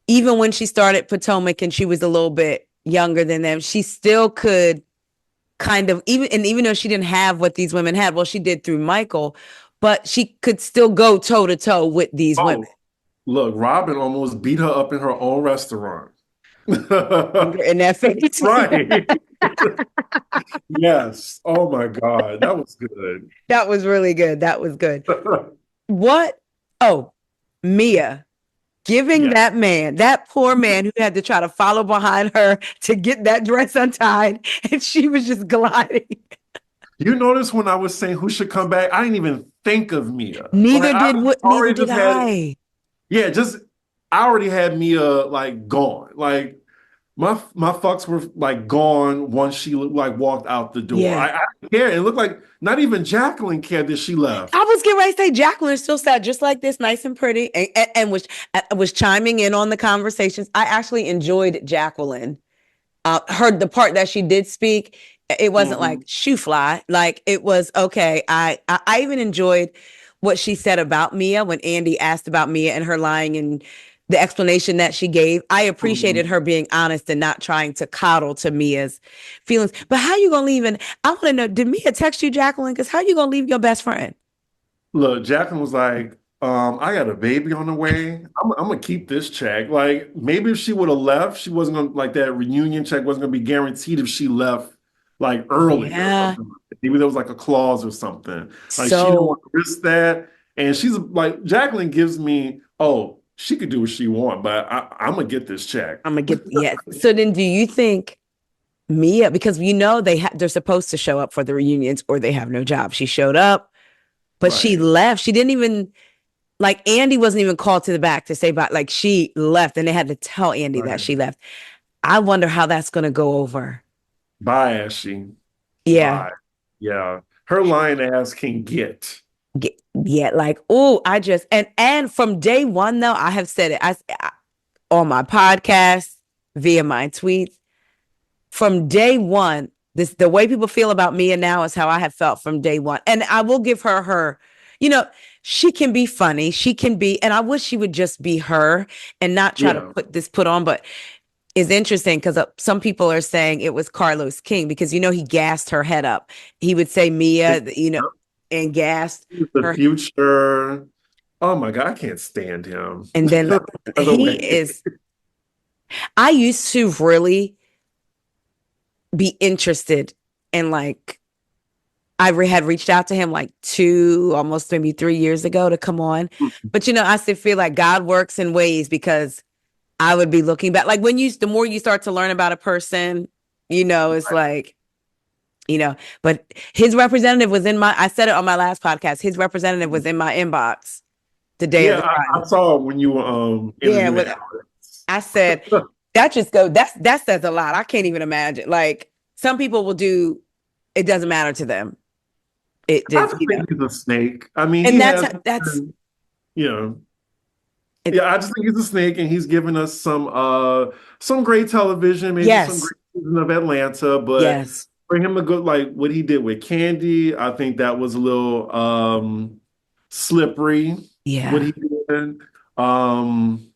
even when she started Potomac and she was a little bit younger than them, she still could kind of even though she didn't have what these women had, well, she did through Michael, but she could still go toe to toe with these women. oh, look, Robin almost beat her up in her own restaurant. Finger in that face. Right. Yes. Oh my God. That was good. That was really good. That was good. What? Oh, Mia giving Yeah. that poor man who had to try to follow behind her to get that dress untied, and she was just gliding. You notice when I was saying who should come back, I didn't even think of Mia. Like I Neither already did just had, I. yeah, just I already had Mia like gone. Like my fucks were like gone once she like walked out the door. Yeah. I didn't care. It looked like not even Jacqueline cared that she left. I was getting ready to say Jacqueline still sat just like this, nice and pretty, and was chiming in on the conversations. I actually enjoyed Jacqueline. Heard the part that she did speak. It wasn't like Hmm. shoe fly. Like it was okay. I even enjoyed what she said about Mia when Andy asked about Mia and her lying and the explanation that she gave. I appreciated Hmm. her being honest and not trying to coddle to Mia's feelings. But how you gonna leave? And I want to know, did Mia text you, Jacqueline? Because how you gonna leave your best friend? Look, Jacqueline was like, I got a baby on the way. I'm gonna keep this check. Like maybe if she would have left, she wasn't gonna like that reunion check wasn't gonna be guaranteed if she left like early or Yeah. something. Maybe there was like a clause or something. Like she didn't So want to risk that. And she's like, Jacqueline gives me, oh, she could do what she want, but I'm gonna get this check. I'm gonna get yes. So then, do you think Mia? Because you know they're supposed to show up for the reunions or they have no job. She showed up, but she Right, left. She didn't even like Andy wasn't even called to the back to say bye. Like she left, and they had to tell Andy that right. she left. I wonder how that's gonna go over. Bye, Ashley. Yeah. Bye. Yeah. Her lying ass can get. Yeah, like oh, I just and from day one though, I have said it. On my podcast, via my tweets, from day one, this the way people feel about Mia now is how I have felt from day one. And I will give her, you know, she can be funny. She can be, and I wish she would just be her and not try to Yeah. put on. But it's interesting because some people are saying it was Carlos King because he gassed her head up. He would say Mia, and gassed The her. future. Oh my God, I can't stand him. And then By the he way. is. I used to really be interested in like had reached out to him like almost maybe 3 years ago to come on. But I still feel like God works in ways because I would be looking back. Like the more you start to learn about a person, it's like, but his representative was I said it on my last podcast, his representative was in my inbox the day of Yeah, the I trial. saw it when you were Yeah, interviewing I said, that says a lot. I can't even imagine. Like some people will do, it doesn't matter to them. It I does, just think he's a snake. I mean, he and has, that's you know, it. yeah, I just think he's a snake and he's given us some great television, maybe some Yes, great season of Atlanta, but yes, for him to go like what he did with Candy, I think that was a little slippery what he yeah, did. Um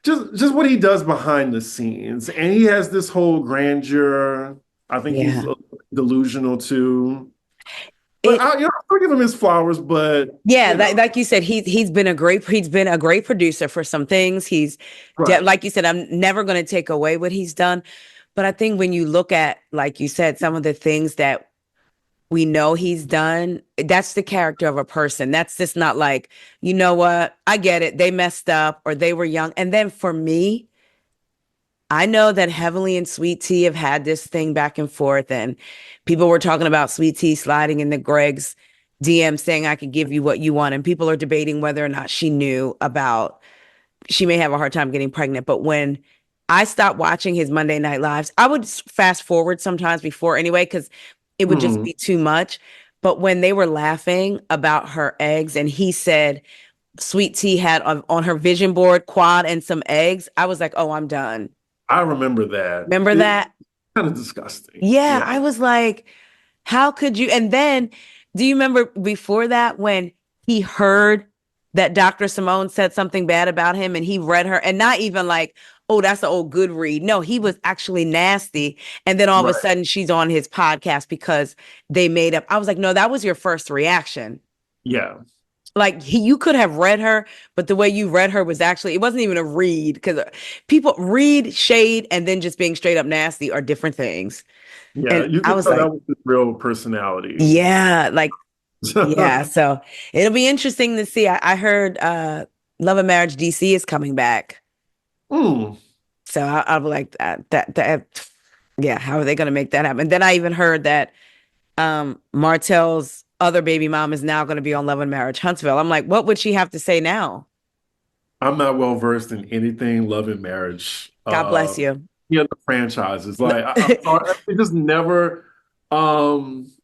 just what he does behind the scenes. And he has this whole grandeur. I think he's yeah. delusional too. But It I'll give him his flowers, but Yeah, like you said, he's been a great producer for some things. right. Like you said, I'm never going to take away what he's done, but I think when you look at, like you said, some of the things that we know he's done, that's the character of a person. That's just not like, you know what? I get it. They messed up or they were young. And then for me, I know that Heavenly and Sweet Tea have had this thing back and forth, and people were talking about Sweet Tea sliding into Greg's DM saying, I could give you what you want. And people are debating whether or not she knew about, she may have a hard time getting pregnant. But when I stopped watching his Monday Night Lives, I would fast forward sometimes before anyway, because it would just Hmm. be too much. But when they were laughing about her eggs, and he said, Sweet Tea had on her vision board quad and some eggs, I was like, oh, I'm done. I remember that. Remember It's that? kind of disgusting. Yeah, Yeah. I was like, how could you? And then, do you remember before that when he heard that Dr. Simone said something bad about him and he read her and not even like, oh, that's an old good read. No, he was actually nasty. And then all of a Right. sudden she's on his podcast because they made up. I was like, no, that was your first reaction. Yeah. Like you could have read her, but the way you read her was actually, it wasn't even a read because people read shade and then just being straight up nasty are different things. Yeah. And You I could was tell that like, was his real personality. yeah, like, yeah. So it'll be interesting to see. I heard Love and Marriage DC is coming back. Mm. So I'll be like, yeah, how are they going to make that happen? And then I even heard that Martell's other baby mom is now going to be on Love and Marriage Huntsville. I'm like, what would she have to say now? I'm not well versed in anything love and marriage. God bless you. Yeah, the franchises. Like I'm sorry, it just never. I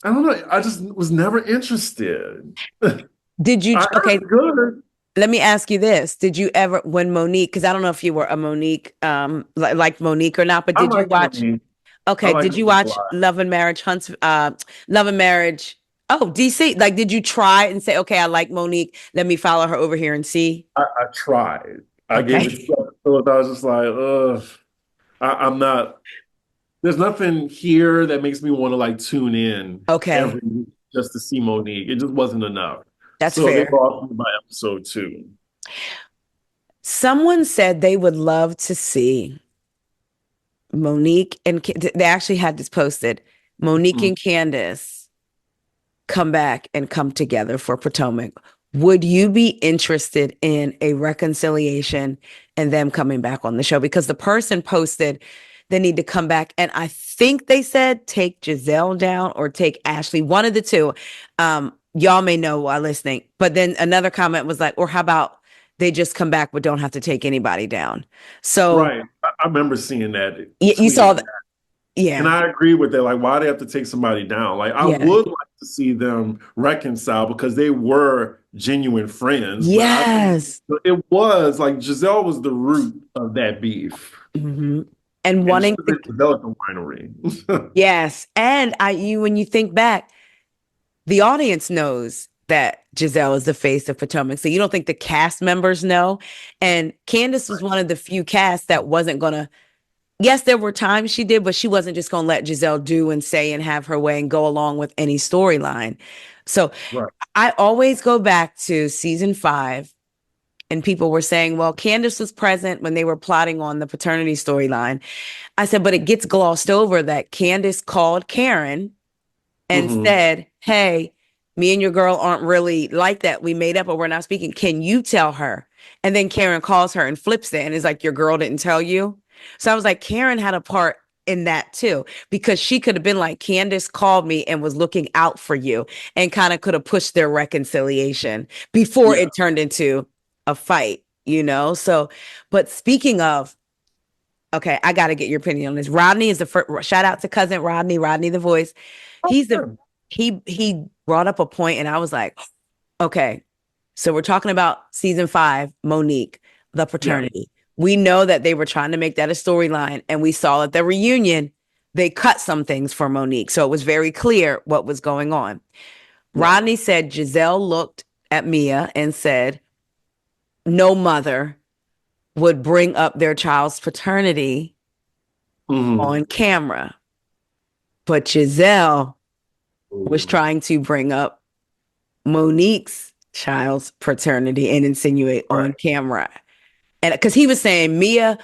don't know. I just was never interested. I Did you, heard okay, it's good. let me ask you this. Did you ever, when Monique, because I don't know if you were a Monique, like Monique or not, but I did you like watch, Monique. I okay, like did you Monique a watch lot. Love and Marriage Hunts, Love and Marriage? Oh, DC. Like, did you try and say, okay, I like Monique. Let me follow her over here and see? I tried. I gave it Okay. 2 episodes. I was just like, ugh. I'm not. There's nothing here that makes me want to like tune in every Okay. week just to see Monique. It just wasn't enough. That's So they fair. lost me by episode 2. Someone said they would love to see Monique and they actually had this posted. Monique Mm. and Candace come back and come together for Potomac. Would you be interested in a reconciliation and them coming back on the show? Because the person posted they need to come back. And I think they said take Giselle down or take Ashley, one of the two. Y'all may know while listening. But then another comment was like, or how about they just come back but don't have to take anybody down? So Right. I remember seeing that you saw tweeted. that. And Yeah. I agree with that. Like, why they have to take somebody down? Like, I Yeah. would like to see them reconcile because they were genuine friends. But I think Yes. it was like Giselle was the root of that beef. Hmm. And And she wanting was to, in the development winery. yes. And when you think back, the audience knows that Giselle is the face of Potomac. So you don't think the cast members know? And Candace was one of the few casts that wasn't going to, yes, there were times she did, but she wasn't just going to let Giselle do and say and have her way and go along with any storyline. So Right. I always go back to season 5, and people were saying, well, Candace was present when they were plotting on the paternity storyline. I said, but it gets glossed over that Candace called Karen and Hmm. said, hey, me and your girl aren't really like that. We made up or we're not speaking. Can you tell her? And then Karen calls her and flips it and is like, your girl didn't tell you. So I was like, Karen had a part in that too, because she could have been like, Candace called me and was looking out for you and kind of could have pushed their reconciliation before Yeah. it turned into a fight, you know? So, but speaking of, okay, I got to get your opinion on this. Rodney is the first, shout out to cousin Rodney, Rodney the voice. Oh, He's the yeah. he brought up a point and I was like, okay, so we're talking about season 5, Monique, the Yeah. paternity. We know that they were trying to make that a storyline, and we saw at the reunion they cut some things for Monique, so it was very clear what was going on. Yeah. Rodney said Giselle looked at Mia and said, no mother would bring up their child's paternity Hmm. on camera, but Giselle was Ooh. trying to bring up Monique's child's paternity and insinuate Right. on camera. And because he was saying Mia,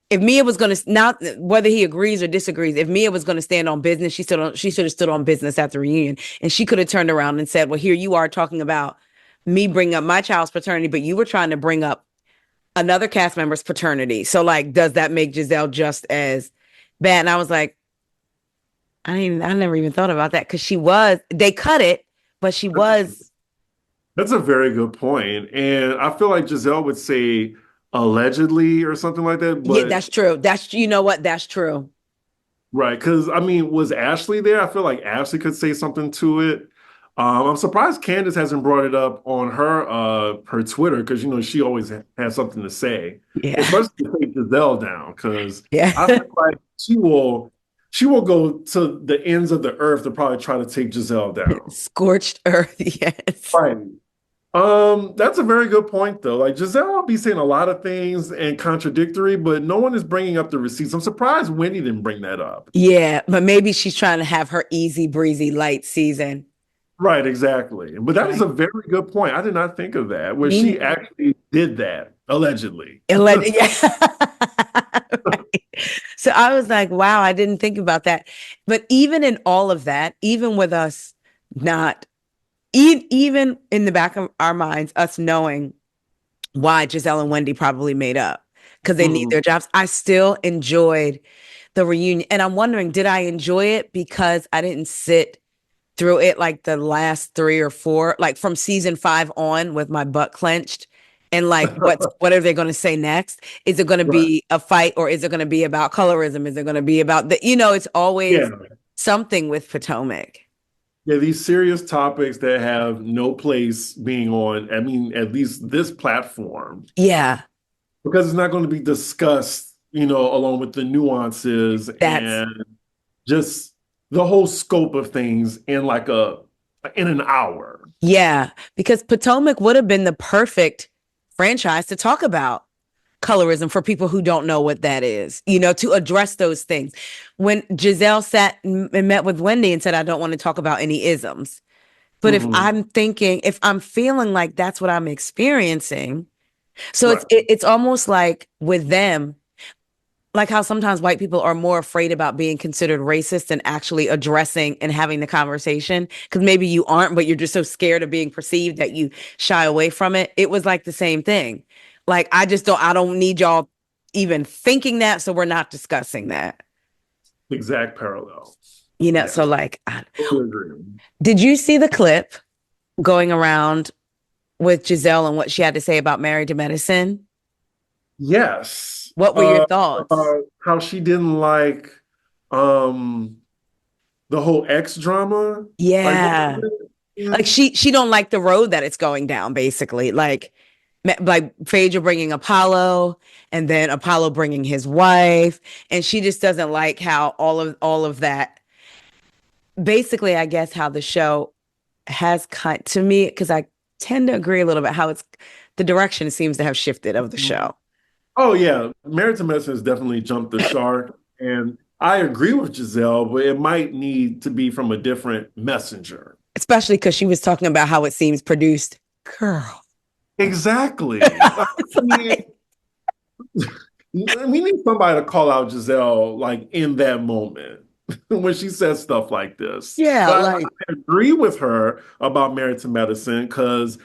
if Mia was going to, now whether he agrees or disagrees, if Mia was going to stand on business, she should have stood on business at the reunion, and she could have turned around and said, well, here you are talking about me bringing up my child's paternity, but you were trying to bring up another cast member's paternity. So like, does that make Giselle just as bad? And I was like, I never even thought about that, because they cut it, but she was. That's a very good point. And I feel like Giselle would say allegedly or something like that. Yeah, But that's true. You know what? That's true. right, because I mean, was Ashley there? I feel like Ashley could say something to it. I'm surprised Candace hasn't brought it up on her Twitter because she always has something to say, Yeah. especially to take Giselle down because I Yeah. feel like she will go to the ends of the earth to probably try to take Giselle down. Scorched earth. Yes. Right. That's a very good point, though. Like Giselle will be saying a lot of things and contradictory, but no one is bringing up the receipts. I'm surprised Wendy didn't bring that up. Yeah. But maybe she's trying to have her easy breezy light season. Right, exactly. But that is Right. a very good point. I did not think of that, where Me she actually did that, allegedly. Yeah. Right. So I was like, wow, I didn't think about that. But even in all of that, even with us not, even in the back of our minds, us knowing why Giselle and Wendy probably made up because they need Mhm. their jobs, I still enjoyed the reunion. And I'm wondering, did I enjoy it because I didn't sit through it like the last 3 or 4, like from season 5 on with my butt clenched? And like, what are they going to say next? Is it going to Right. be a fight, or is it going to be about colorism? Is it going to be about it's Yeah. always something with Potomac. Yeah, these serious topics that have no place being on, I mean, at least this platform, Yeah, because it's not going to be discussed, along with the nuances that's and just the whole scope of things in an hour. yeah, because Potomac would have been the perfect franchise to talk about colorism for people who don't know what that is, to address those things. When Giselle sat and met with Wendy and said, I don't want to talk about any isms. But Hmm. if I'm feeling like that's what I'm experiencing, so Right. it's almost like with them, like how sometimes white people are more afraid about being considered racist than actually addressing and having the conversation because maybe you aren't, but you're just so scared of being perceived that you shy away from it. It was like the same thing. Like I don't need y'all even thinking that, so we're not discussing that. Exact parallel. So Yes. like, Totally agree. did you see the clip going around with Giselle and what she had to say about Married to Medicine? Yes. What were your thoughts? How she didn't like um the whole X drama. Like what Yeah. was it Like again? she don't like the road that it's going down, basically. Like Phaedra bringing Apollo, and then Apollo bringing his wife, and she just doesn't like how all of that. Basically, I guess how the show has cut to me because I tend to agree a little bit how it's the direction seems to have shifted of the show, Oh yeah, Married to Medicine has definitely jumped the shark, and I agree with Giselle, but it might need to be from a different messenger. especially because she was talking about how it seems produced. Girl, Exactly. I it's mean, like we need somebody to call out Giselle like in that moment when she says stuff like this. yeah, But like I agree with her about Married to Medicine because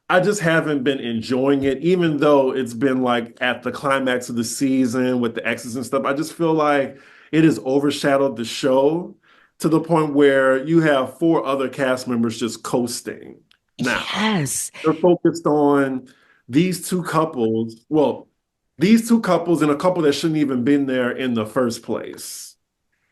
I just haven't been enjoying it, even though it's been like at the climax of the season with the exes and stuff. I just feel like it has overshadowed the show to the point where you have four other cast members just coasting now. yes. They're focused on these two couples. Well, these two couples and a couple that shouldn't even been there in the first place.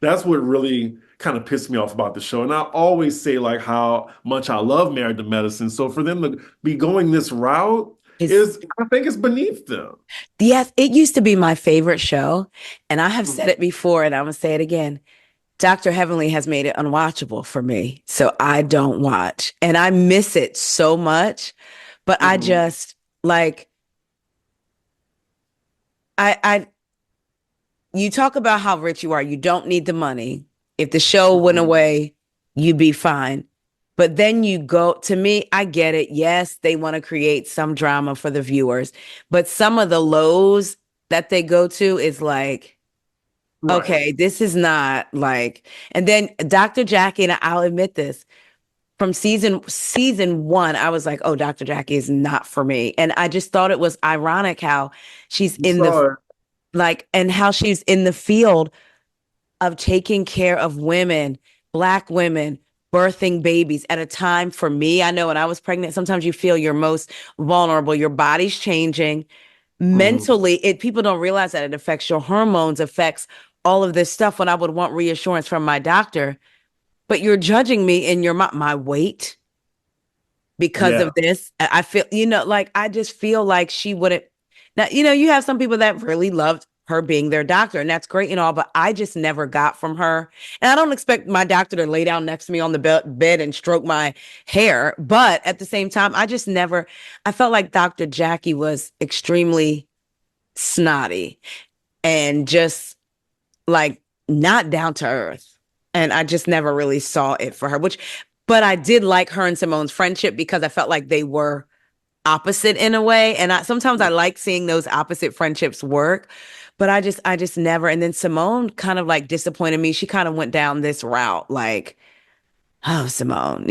That's what really kind of pissed me off about the show. And I always say like how much I love Married to Medicine. So for them to be going this route It's is, I think, it's beneath them. Yes, it used to be my favorite show, and I have said Mhm. it before, and I'm gonna say it again. Dr. Heavenly has made it unwatchable for me, so I don't watch, and I miss it so much. But I Mhm. just like I you talk about how rich you are. You don't need the money. If the show went Mhm. away, you'd be fine. But then you go, to me, I get it. Yes, they want to create some drama for the viewers, but some of the lows that they go to is like, Right. okay, this is not like, and then Dr. Jackie, and I'll admit this, from season one, I was like, oh, Dr. Jackie is not for me. And I just thought it was ironic how she's You in the saw it. like, and how she's in the field of taking care of women, Black women, birthing babies at a time for me. I know when I was pregnant, sometimes you feel you're most vulnerable. Your body's changing. Mhm. Mentally, people don't realize that it affects your hormones, affects all of this stuff when I would want reassurance from my doctor. But you're judging me in my weight because Yeah. of this. I feel, like I just feel like she wouldn't. Now, you have some people that really loved her being their doctor, and that's great and all, but I just never got from her. And I don't expect my doctor to lay down next to me on the bed and stroke my hair. But at the same time, I just never, I felt like Dr. Jackie was extremely snotty and just like not down to earth. And I just never really saw it for her, but I did like her and Simone's friendship because I felt like they were opposite in a way. And sometimes I like seeing those opposite friendships work, but I just never. And then Simone kind of like disappointed me. She kind of went down this route, like, oh, Simone,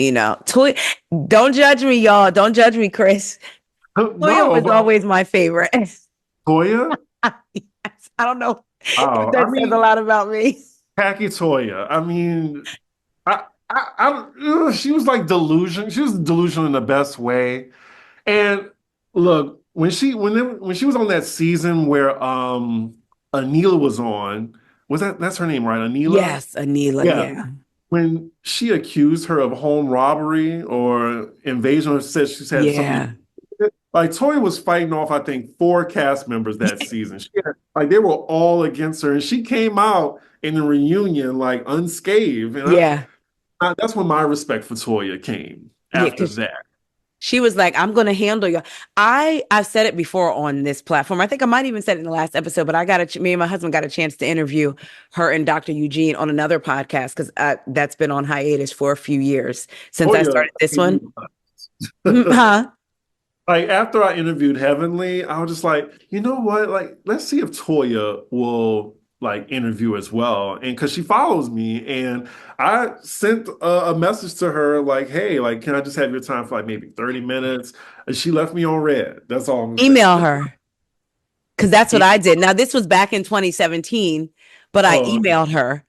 don't judge me, y'all. Don't judge me, Chris. Toya No, was but always my favorite. Toya? Yes, I don't know if Oh, I that says a mean, lot about me. Tacky Toya. I mean, she was like delusion. She was delusional in the best way. And look, when she was on that season where Anila was on, that's her name, right? Anila? Yes, Anila. Yeah. Yeah. When she accused her of home robbery or invasion, or said she's had something to Yeah. do with it, like Toya was fighting off, I think, 4 cast members that season. Like they were all against her, and she came out in the reunion like unscathed. And Yeah. that's when my respect for Toya came Yeah. after Because that. she was like, I'm going to handle you. I've said it before on this platform. I think I might even said it in the last episode, but me and my husband got a chance to interview her and Dr. Eugene on another podcast because that's been on hiatus for a few years since I Toya, started this one. Huh? like after I interviewed Heavenly, I was just like, you know what? Like, let's see if Toya will like interview as well. And because she follows me, and I sent a message to her like, hey, like, can I just have your time for like maybe 30 minutes? And she left me on red. That's all I'm saying. Email her because that's what I did. Now, this was back in 2017, but I Oh, emailed her.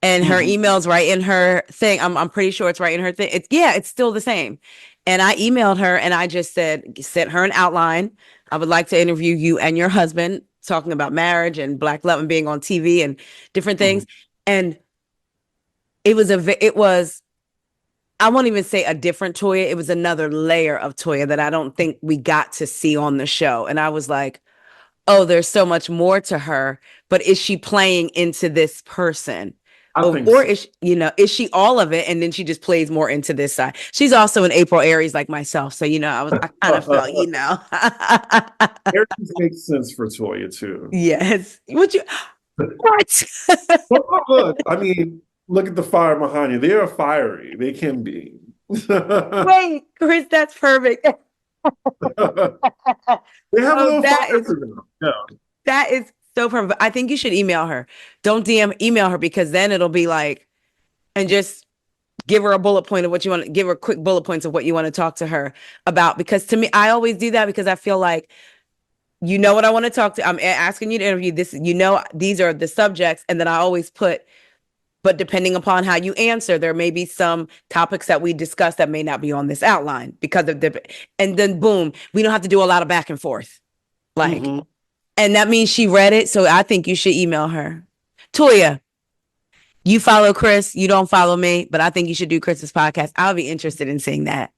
And her mhm, email's right in her thing. I'm pretty sure it's right in her thing. It's still the same. And I emailed her and I just sent her an outline. I would like to interview you and your husband talking about marriage and black love and being on TV and different mhm. things. And it was I won't even say a different Toya. It was another layer of Toya that I don't think we got to see on the show. And I was like, oh, there's so much more to her, but is she playing into this person? I think Or so. is she all of it? And then she just plays more into this side. She's also an April Aries like myself. So, I kind of felt, Aries makes sense for Toya too. yes. What? Well, look, I mean, look at the fire behind you. They are fiery. They can be. Wait, Chris, that's perfect. They have a Oh, little fire to them. Yeah. that is so perfect. I think you should email her. Don't email her because then it'll be like, and just give her a bullet point of what you want to give her quick bullet points of what you want to talk to her about. Because to me, I always do that because I feel like, what I want to talk to. I'm asking you to interview this. These are the subjects. And then I always put, but depending upon how you answer, there may be some topics that we discuss that may not be on this outline because of and then boom, we don't have to do a lot of back and forth. Like, Hmm. and that means she read it. So I think you should email her. Toya, you follow Chris, you don't follow me, but I think you should do Chris's podcast. I'll be interested in seeing that.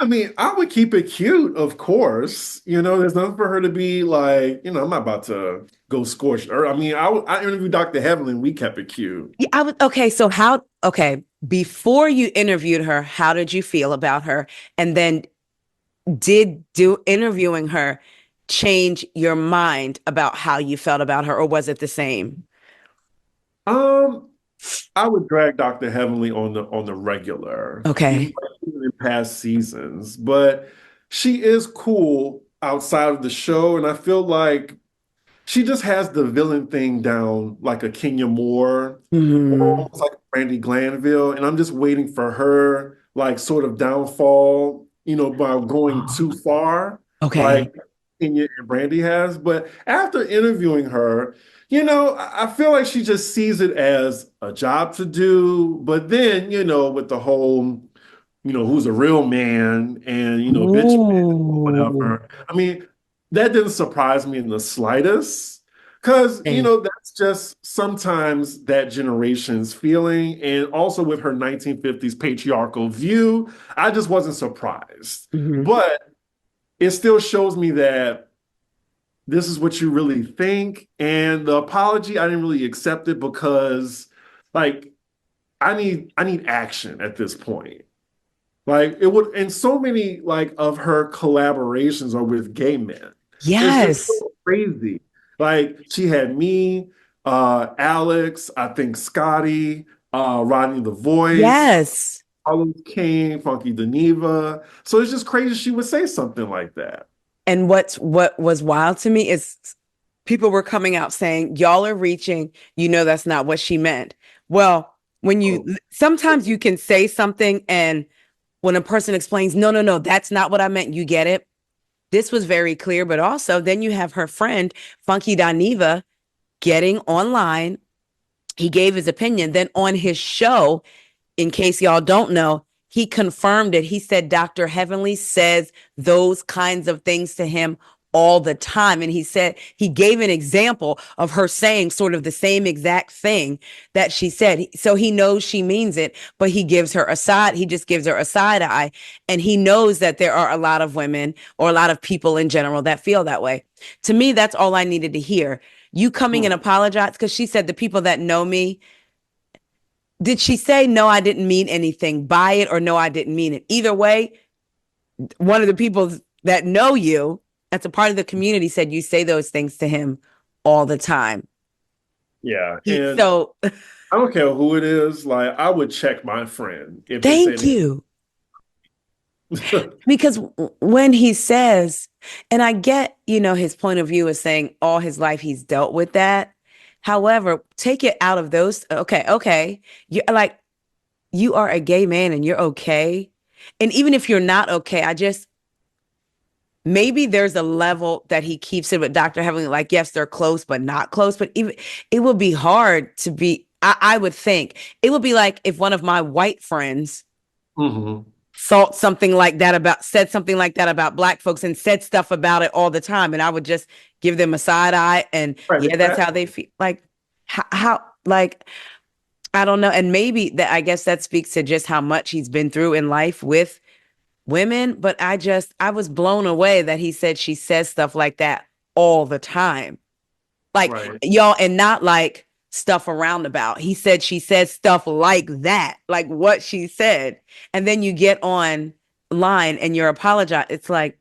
I mean, I would keep it cute, of course. There's nothing for her to be like, I'm not about to go scorched earth. I mean, I interviewed Dr. Heavenly and we kept it cute. Yeah, okay. So before you interviewed her, how did you feel about her? And then did interviewing her change your mind about how you felt about her, or was it the same? Um, I would drag Dr. Heavenly on the regular, Okay. even in past seasons, but she is cool outside of the show, and I feel like she just has the villain thing down like a Kenya Moore, Mhm. almost like Brandy Glanville, and I'm just waiting for her like sort of downfall, by going too far, Okay. like Kenya and Brandy has. But after interviewing her, I feel like she just sees it as a job to do. But then, with the whole, who's a real man and, bitch man or Ooh. whatever. I mean, that didn't surprise me in the slightest. Because, Okay. that's just sometimes that generation's feeling. And also with her 1950s patriarchal view, I just wasn't surprised. Mhm. But it still shows me that this is what you really think. And the apology, I didn't really accept it because, like, I need action at this point. Like it would, and so many like of her collaborations are with gay men. It's Yes. so crazy. Like she had me, Alex, I think Scotty, Rodney the Voice, Yes. Carlos King, Funky Deneva. So it's just crazy she would say something like that. And what was wild to me is people were coming out saying, y'all are reaching, that's not what she meant. Well, Oh, sometimes you can say something and when a person explains, no, no, no, that's not what I meant, you get it. This was very clear, but also then you have her friend, Funky Dineva, getting online. He gave his opinion. Then on his show, in case y'all don't know, he confirmed it. He said Dr. Heavenly says those kinds of things to him all the time. And he said, he gave an example of her saying sort of the same exact thing that she said. So he knows she means it, but he gives her a side, he just gives her a side eye. And he knows that there are a lot of women or a lot of people in general that feel that way. To me, that's all I needed to hear. You coming and apologize, because she said the people that know me, did she say, no, I didn't mean anything by it, or no, I didn't mean it? Either way, one of the people that know you, that's a part of the community, said you say those things to him all the time. Yeah. He, And so I don't care who it is. Like, I would check my friend if they thank said you. it. Because when he says, and I get, his point of view is saying all his life he's dealt with that. However, take it out of those. Okay. You're like, you are a gay man and you're okay. And even if you're not okay, maybe there's a level that he keeps it with Dr. Heavenly, like, yes, they're close, but not close. But even it would be hard to be, I would think it would be like if one of my white friends Mm-hmm. said something like that about Black folks and said stuff about it all the time. And I would just give them a side eye and Right, yeah, that's how exactly. they feel. Like, how like, I don't know. And maybe that, I guess that speaks to just how much he's been through in life with women. But I was blown away that he said she says stuff like that all the time. Like, Right. y'all, and not like stuff around about. He said she says stuff like that, like what she said. And then you get on line and you're apologize. It's like,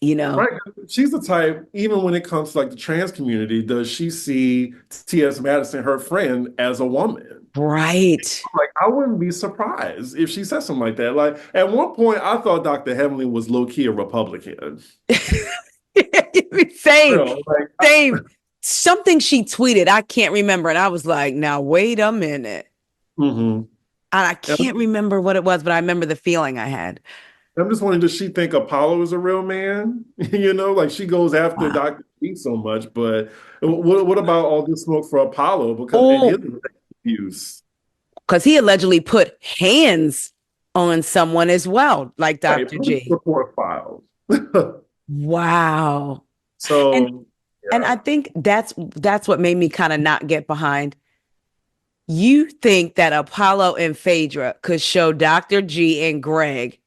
Right. She's the type, even when it comes to like the trans community, does she see T.S. Madison, her friend, as a woman? right. Like, I wouldn't be surprised if she said something like that. Like, at one point, I thought Dr. Heavenly was low-key a Republican. Same, Real, like, same. Something she tweeted, I can't remember. And I was like, now, wait a minute. mhm. And I And can't remember what it was, but I remember the feeling I had. I'm just wondering, does she think Apollo is a real man? Like she goes after Wow. Dr. G so much, but what about all this smoke for Apollo because and his Oh, abuse? because he allegedly put hands on someone as well, like Right, Dr. police G. report filed. Wow. And So and yeah, I think that's what made me kind of not get behind. You think that Apollo and Phaedra could show Dr. G and Greg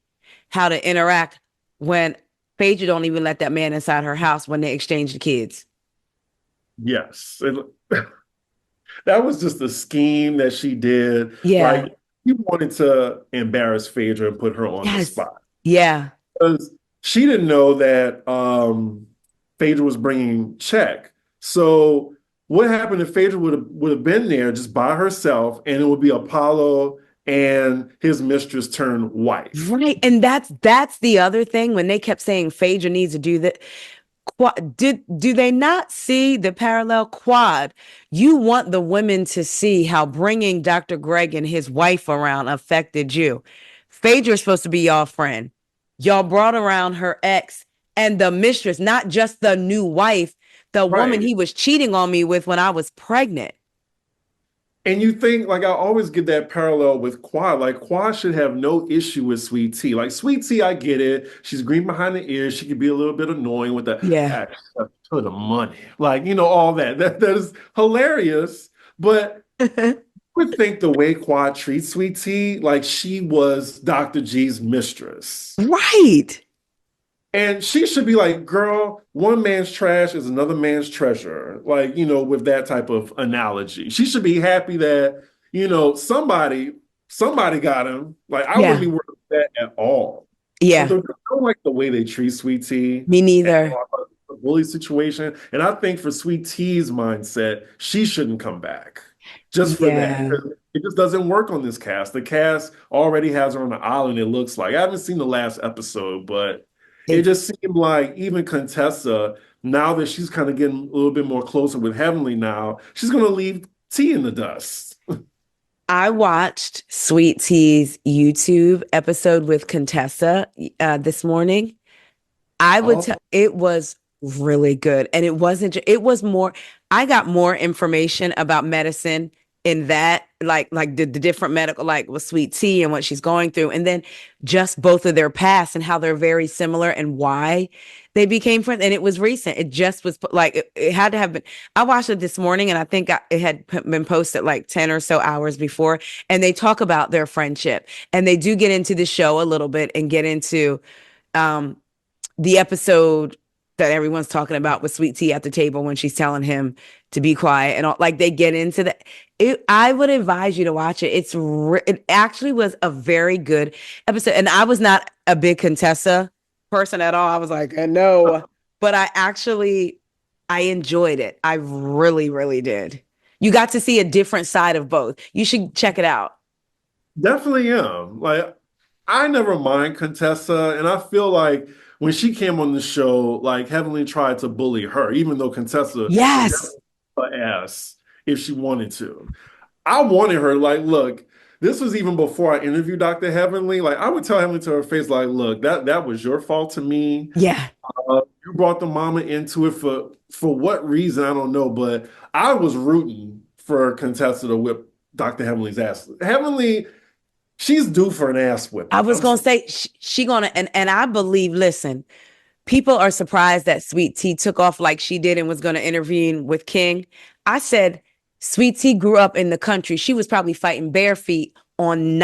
how to interact when Phaedra don't even let that man inside her house when they exchange the kids? yes. That was just a scheme that she did. Yeah. Like he wanted to embarrass Phaedra and put her on the Yes. spot. Yeah. Because she didn't know that Phaedra was bringing check. So what happened if Phaedra would have been there just by herself, and it would be Apollo and his mistress turned wife? Right. And that's the other thing when they kept saying Phaedra needs to do that. Do they not see the parallel? Quad? You want the women to see how bringing Dr. Greg and his wife around affected you. Phaedra's supposed to be y'all friend. Y'all brought around her ex and the mistress, not just the new wife, the woman Right. he was cheating on me with when I was pregnant. And you think, like, I always get that parallel with Quad. Like, Quad should have no issue with Sweet Tea. Like, Sweet Tea, I get it. She's green behind the ears. She could be a little bit annoying with the Yeah. access to the money. Like, all that. That is hilarious. But I would think the way Quad treats Sweet Tea, like she was Dr. G's mistress. Right. And she should be like, girl, one man's trash is another man's treasure. Like, with that type of analogy. She should be happy that, somebody got him. Like, I wouldn't Yeah. be worried about that at all. But Yeah. I don't like the way they treat Sweet Tea Me and neither. the bully situation. And I think for Sweet Tea's mindset, she shouldn't come back just for that. Yeah. 'Cause it just doesn't work on this cast. The cast already has her on the island, it looks like. I haven't seen the last episode, but it It, just seemed like even Contessa, now that she's kind of getting a little bit more closer with Heavenly now, she's going to leave T in the dust. I watched Sweet Tea's YouTube episode with Contessa this morning. I would Oh, tell it was really good. And it wasn't, it was more, I got more information about medicine in that, like the different medical, like with Sweet Tea and what she's going through, and then just both of their past and how they're very similar and why they became friends. And it was recent. It just was like it had to have been. I watched it this morning, and I think it had been posted like 10 or so hours before. And they talk about their friendship, and they do get into the show a little bit and get into um, the episode that everyone's talking about with Sweet Tea at the table when she's telling him to be quiet and all, like they get into that. I would advise you to watch it. It actually was a very good episode, and I was not a big Contessa person at all. I was like, no, but I enjoyed it. I really, really did. You got to see a different side of both. You should check it out. Definitely am. Like, I never mind Contessa, and I feel like when she came on the show, like Heavenly tried to bully her, even though Contessa could Yes. definitely kick her ass if she wanted to. I wanted her, like, look, this was even before I interviewed Dr. Heavenly. Like, I would tell Heavenly to her face, like, look, that was your fault to me. Yeah. You brought the mama into it for what reason, I don't know, but I was rooting for Contessa to whip Dr. Heavenly's ass. Heavenly, she's due for an ass I whipping. was gonna say she gonna, and I believe. Listen, people are surprised that Sweet Tea took off like she did and was gonna intervene with King. I said Sweet Tea grew up in the country. She was probably fighting bare feet on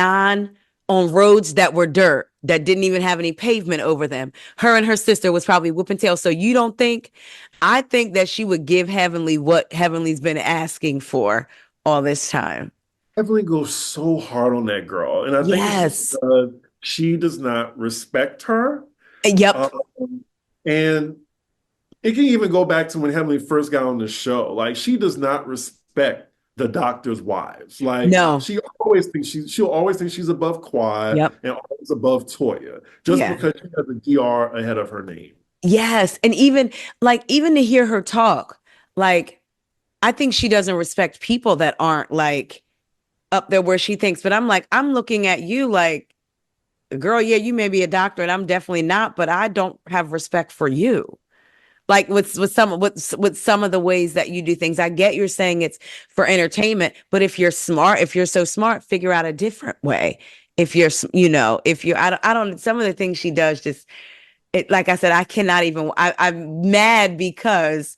roads that were dirt that didn't even have any pavement over them. Her and her sister was probably whooping tail. So you don't think? I think that she would give Heavenly what Heavenly's been asking for all this time. Heavenly goes so hard on that girl, and I think it's Yes. because she does not respect her. Yep. Um, and it can even go back to when Heavenly first got on the show. Like, she does not respect the doctor's wives. Like, No. she'll always think she's above Quad Yep. and always above Toya, just Yeah. because she has a DR ahead of her name. Yes. And even to hear her talk, like I think she doesn't respect people that aren't like up there where she thinks. But I'm like, I'm looking at you like, girl, yeah, you may be a doctor and I'm definitely not, but I don't have respect for you. Like with some of the ways that you do things. I get you're saying it's for entertainment, but if you're smart, if you're so smart, figure out a different way. If you're, if you're, I don't, some of the things she does just, it, like I said, I cannot even, I'm mad because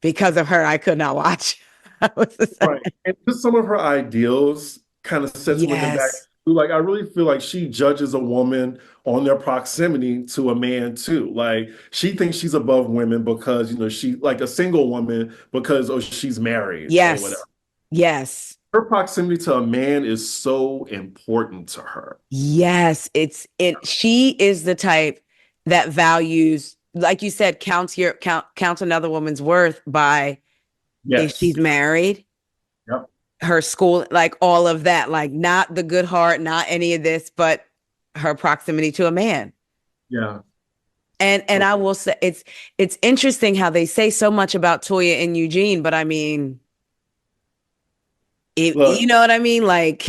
of her, I could not watch. Right. And just some of her ideals kind of sets women back. Yes. Like, I really feel like she judges a woman on their proximity to a man too. Like, she thinks she's above women because, she like a single woman because she's married or Yes. whatever. Yes. Her proximity to a man is so important to her. Yes. She is the type that values, like you said, counts another woman's worth by if Yes. she's married, Yep. her school, like all of that, like not the good heart, not any of this, but her proximity to a man. Yeah. And I will say it's interesting how they say so much about Toya and Eugene, but I mean, you Look, know what I mean? Like,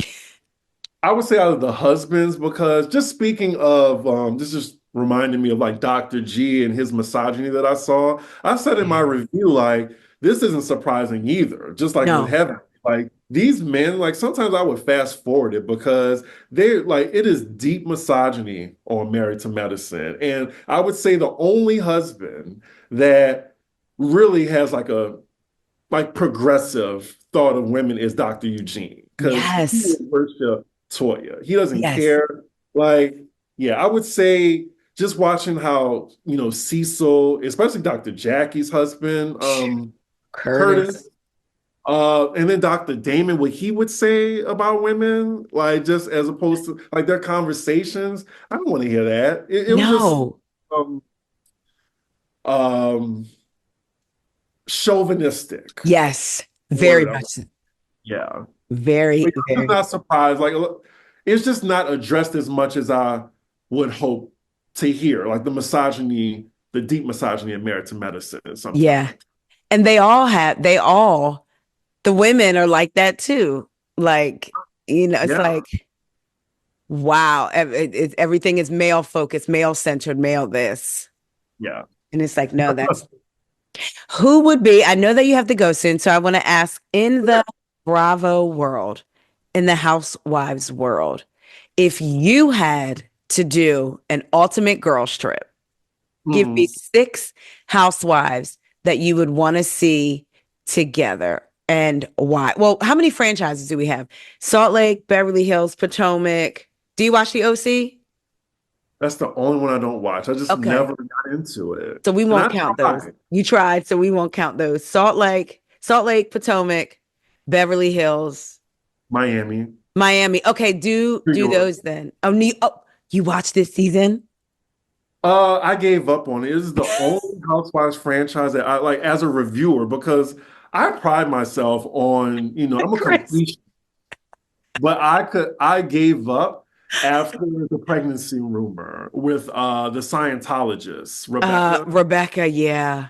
I would say out of the husbands, because just speaking of, this just reminded me of like Dr. G and his misogyny that I saw. I said in my review, like, this isn't surprising either. Just like with no. Heaven, like these men, like sometimes I would fast forward it because they like it is deep misogyny on Married to Medicine. And I would say the only husband that really has like progressive thought of women is Dr. Eugene because he Yes. would worship Toya. He doesn't Yes. care. Like, yeah, I would say just watching how, Cecil, especially Dr. Jackie's husband, Curtis. Curtis, and then Dr. Damon, what he would say about women, like just as opposed to like their conversations. I don't want to hear that. It was just No. um, um, chauvinistic Yes. Very word. much. So. Yeah. Very, Like, I'm just very. not surprised. Like, it's just not addressed as much as I would hope to hear. Like the deep misogyny of Married to Medicine Yeah. sometimes. And the women are like that too. Like, it's Yeah. like, wow, everything is male focused, male centered, male this. Yeah. And it's like, no, who would be, I know that you have to go soon. So I want to ask in the Bravo world, in the Housewives world, if you had to do an ultimate girls trip, give me Mhm. 6 housewives that you would want to see together and why. Well, how many franchises do we have? Salt Lake, Beverly Hills, Potomac. Do you watch the OC? That's the only one I don't watch. I just Okay. never got into it. So we And won't I count those. tried. You tried, so we won't count those. Salt Lake, Potomac, Beverly Hills, Miami, Miami. Okay, New do York. those then. Oh, you watched this season? I gave up on it. This is the only Housewives franchise that I like as a reviewer because I pride myself on, I'm a Chris. complete, but I gave up after the pregnancy rumor with the Scientologist, Rebecca. Rebecca, yeah.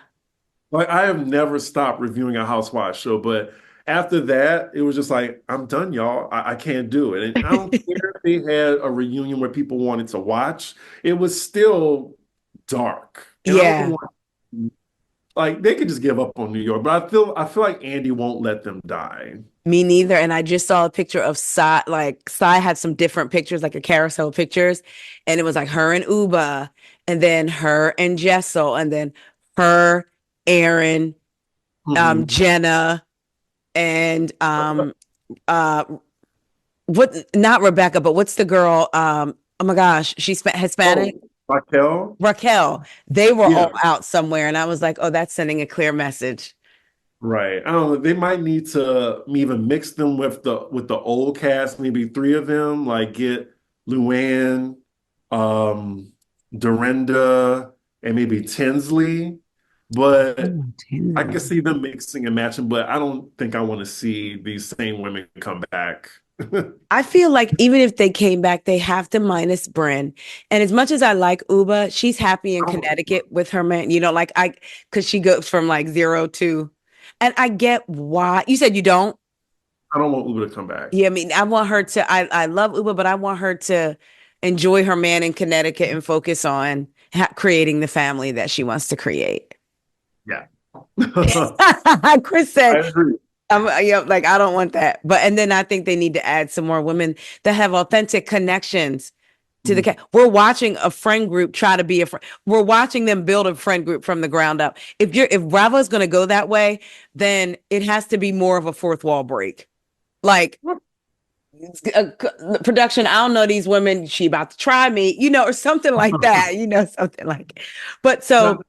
Like I have never stopped reviewing a Housewives show, but after that, it was just like, I'm done, y'all. I can't do it. And I don't care if they had a reunion where people wanted to watch. It was still dark. And I don't Yeah. want like they could just give up on New York, but I feel like Andy won't let them die. Me neither. And I just saw a picture of Sai. Like Sai had some different pictures, like a carousel of pictures, and it was like her and Uba, and then her and Jessel, and then her, Aaron, Mhm. Jenna, and uh what not Rebecca, but what's the girl? Oh my gosh, she's Hispanic. Oh, Raquel? Raquel. They were Yeah, all out somewhere, and I was like, oh, that's sending a clear message. right. I don't know. They might need to even mix them with the old cast, maybe three of them, like get Luann, um, Dorinda, and maybe Tinsley. But Oh, I can Tinsley. see them mixing and matching, but I don't think I want to see these same women come back. I feel like even if they came back, they have to minus Bryn. And as much as I like Uba, she's happy in I don't, Connecticut with her man. You know, like because she goes from like zero to, and I get why. You said you don't. I don't want Uber to come back. Yeah, I mean, I want her to. I love Uba, but I want her to enjoy her man in Connecticut and focus on creating the family that she wants to create. Yeah. Chris I said, agree. like I don't want that. But and then I think they need to add some more women that have authentic connections to the Mhm. cat. We're watching a friend group try to be a friend. We're watching them build a friend group from the ground up. If Bravo's going to go that way, then it has to be more of a fourth wall break. Like production, I don't know these women. She about to try me, or something like that. Something like. But Now, so,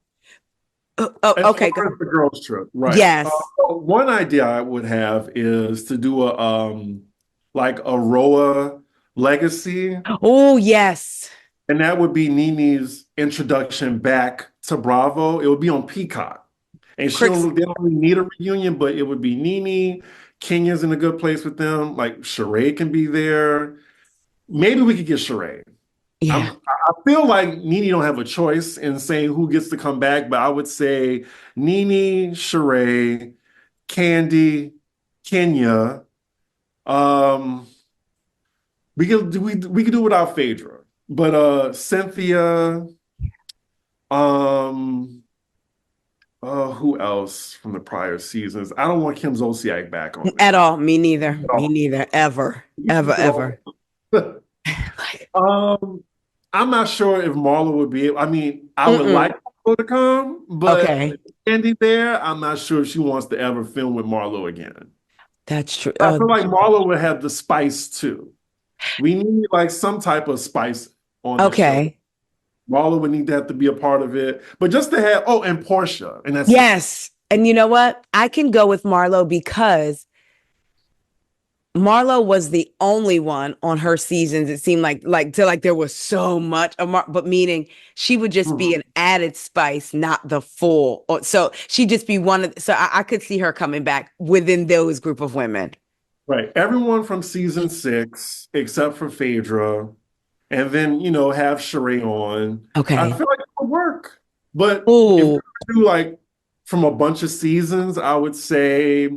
oh, as okay, far as the girls trip, right? yes. One idea I would have is to do a like a Roa legacy, Oh, yes. and that would be Nini's introduction back to Bravo. It would be on Peacock, and Chris, they don't really need a reunion, but it would be Nini. Kenya's in a good place with them. Like Sheree can be there. Maybe we could get Sheree. yeah. I feel like Nene don't have a choice in saying who gets to come back, but I would say Nene, Sheree, Candy, Kenya. Um, we could do without Phaedra, but Cynthia. Um, who else from the prior seasons? I don't want Kim Zolciak back on At there. all. Me neither. Me neither. Ever. Ever, ever. Like, Um, I'm not sure if Marla would be able. I mean, I would mm-mm. like Marlo to come, but Okay. with Andy there, I'm not sure if she wants to ever film with Marlo again. That's true. I feel like Marlo would have the spice too. We need like some type of spice on the show. Okay. Marlo would need to have to be a part of it, but just to have and Portia, and that's it. Yes. And you know what? I can go with Marlo because Marlo was the only one on her seasons. It seemed like there was so much of but meaning she would just be Mhm. an added spice, not the full. So she'd just be one of. So I could see her coming back within those group of women. Right. Everyone from season 6, except for Phaedra, and then have Sheree on. I Okay. feel like it would work. But if Oh, you do like from a bunch of seasons, I would say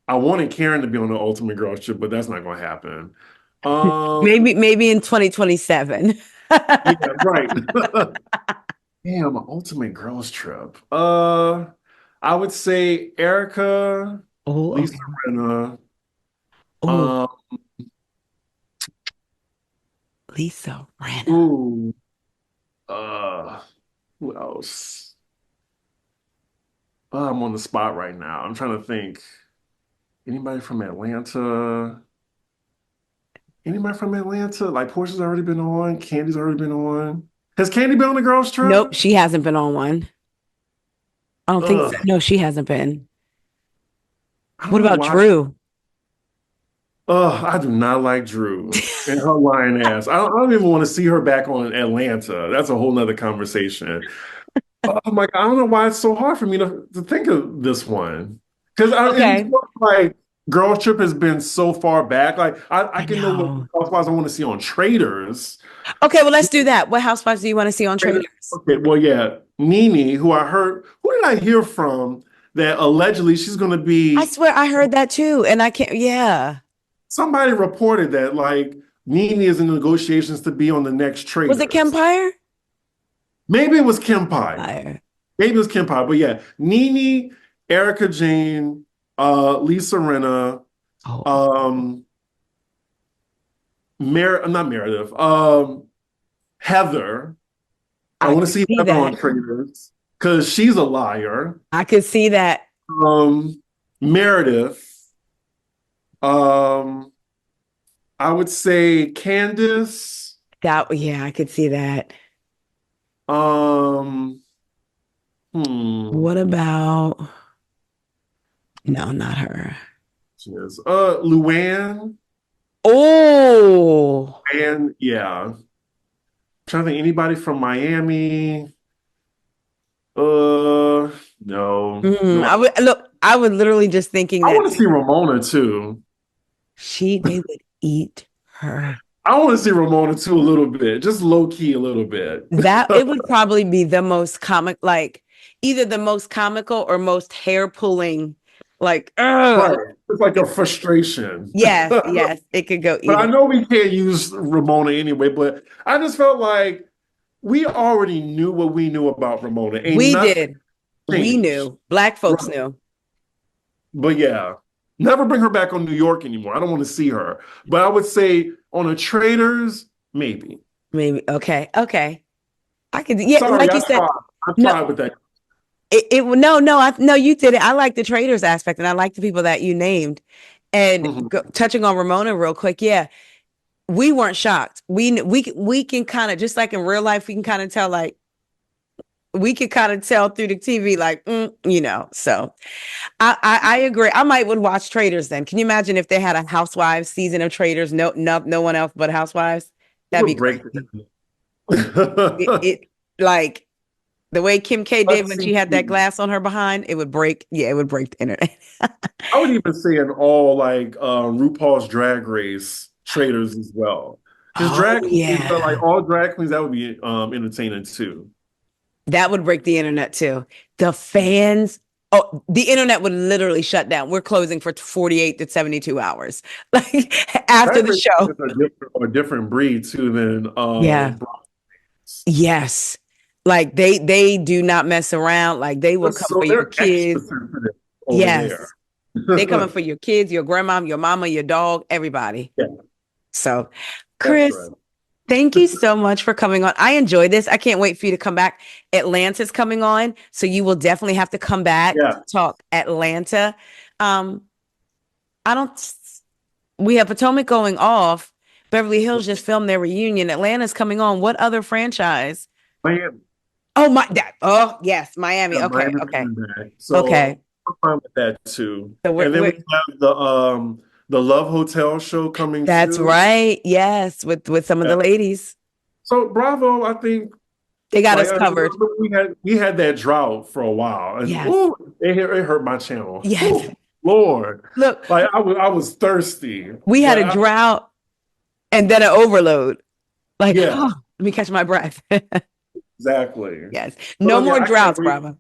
I wanted Karen to be on the Ultimate Girls Trip, but that's not going to happen. Um, maybe in 2027. yeah, right. Damn, Ultimate Girls Trip. I would say Erica, Oh, Lisa okay. Rinna. Oh, Um, Lisa Rinna. ooh, uh, who else? I'm on the spot right now. I'm trying to think. Anybody from Atlanta? Anybody from Atlanta? Like Portia's already been on. Candy's already been on. Has Candy been on the girls trip? Nope, she hasn't been on one. I don't think so. Ugh, No, she hasn't been. I don't What know about why. Drew? Ugh, I do not like Drew and her lying ass. I don't even want to see her back on Atlanta. That's a whole nother conversation. I'm like, I don't know why it's so hard for me to think of this one. Because it Okay. feels like Girls Trip has been so far back. Like I I can know what know. housewives I want to see on Traders. Okay, well, let's do that. What housewives do you want to see on Traders? Okay, well, yeah, Nene, who did I hear from that allegedly she's going to I be, swear I heard that too. And I can't, yeah. somebody reported that like Nene is in negotiations to be on the next Was it Traders. Kempire? Maybe it was Kim Pie. Fire. Maybe it was Kim Pie, but yeah, Nene, Erica Jane, Lisa Rinna, Oh, um, not Meredith, Heather. I I want to could see see Heather that. on Traders because she's a liar. I could see that. Meredith. Um, I would say Candace. That, yeah, I could see that. Um, hmm. What about, no, not her. Yes. Luann. Oh, And yeah. Trying to think anybody from Miami. No. No. I would look, I was literally just thinking I that want to see Ramona too. they would eat her. I want to see Ramona too a little bit, just low key a little bit. That it would probably be the most comic, like either the most comical or most hair pulling. Like, ugh. Right. It's like a frustration. Yes, yes, it could go But I either. know we can't use Ramona anyway, but I just felt like we already knew what we knew about Ramona. Ain't We nothing did. We changed. knew. Black folks Right. knew. But yeah, never bring her back on New York anymore. I don't want to see her. But I would say on a Traders, maybe. Maybe. Okay. Okay. I could. Yeah, Sorry, like you I said. tried. I No. tried with that. No, no. No, you did it. I like the traders aspect, and I like the people that you named. And Mhm. touching on Ramona real quick. Yeah, we weren't shocked. We can kind of, just like in real life, we can kind of tell, like we could kind of tell through the TV, like So I agree. I might would watch Traders then. Can you imagine if they had a Housewives season of Traders? No one else but Housewives. It That'd be would break crazy. the It like the way Kim K did Let's when see. she had that glass on her behind. It would break. Yeah, it would break the internet. I would even say in all like RuPaul's Drag Race Traders as well. Because Oh drag queens, yeah, like all drag queens, that would be entertaining too. that would break the internet too. The fans. Oh, the internet would literally shut down. We're closing for 48 to 72 hours. Like after Drag the Race show. is a different breed too than Yeah. Yes. Like they do not mess around. Like they will come So for your they're extra kids. sensitive over there. Yes. They coming for your kids, your grandma, your mama, your dog, everybody. Yeah, So, that's Chris, right. thank you so much for coming on. I enjoyed this. I can't wait for you to come back. Atlanta's coming on, so you will definitely have to come back Yeah. to talk Atlanta. Um, I don't. We have Potomac going off. Beverly Hills just filmed their reunion. Atlanta's coming on. What other franchise? Miami. Oh my that. Oh yes, Miami. Yeah, Okay, Miami's okay, coming back. okay. So I'm fine with that too. So And then we have the Love Hotel show coming that's too. right. Yes, with some of Yeah. the ladies, So Bravo, I think they got like us covered. we had that drought for a while, and Yes, it hurt my channel. yes. Ooh, Lord, Look, like I was thirsty, we had but a drought and then an overload. Like, yeah, oh, let me catch my breath. exactly. Yes, So no yeah, more I can't droughts, wait. Bravo.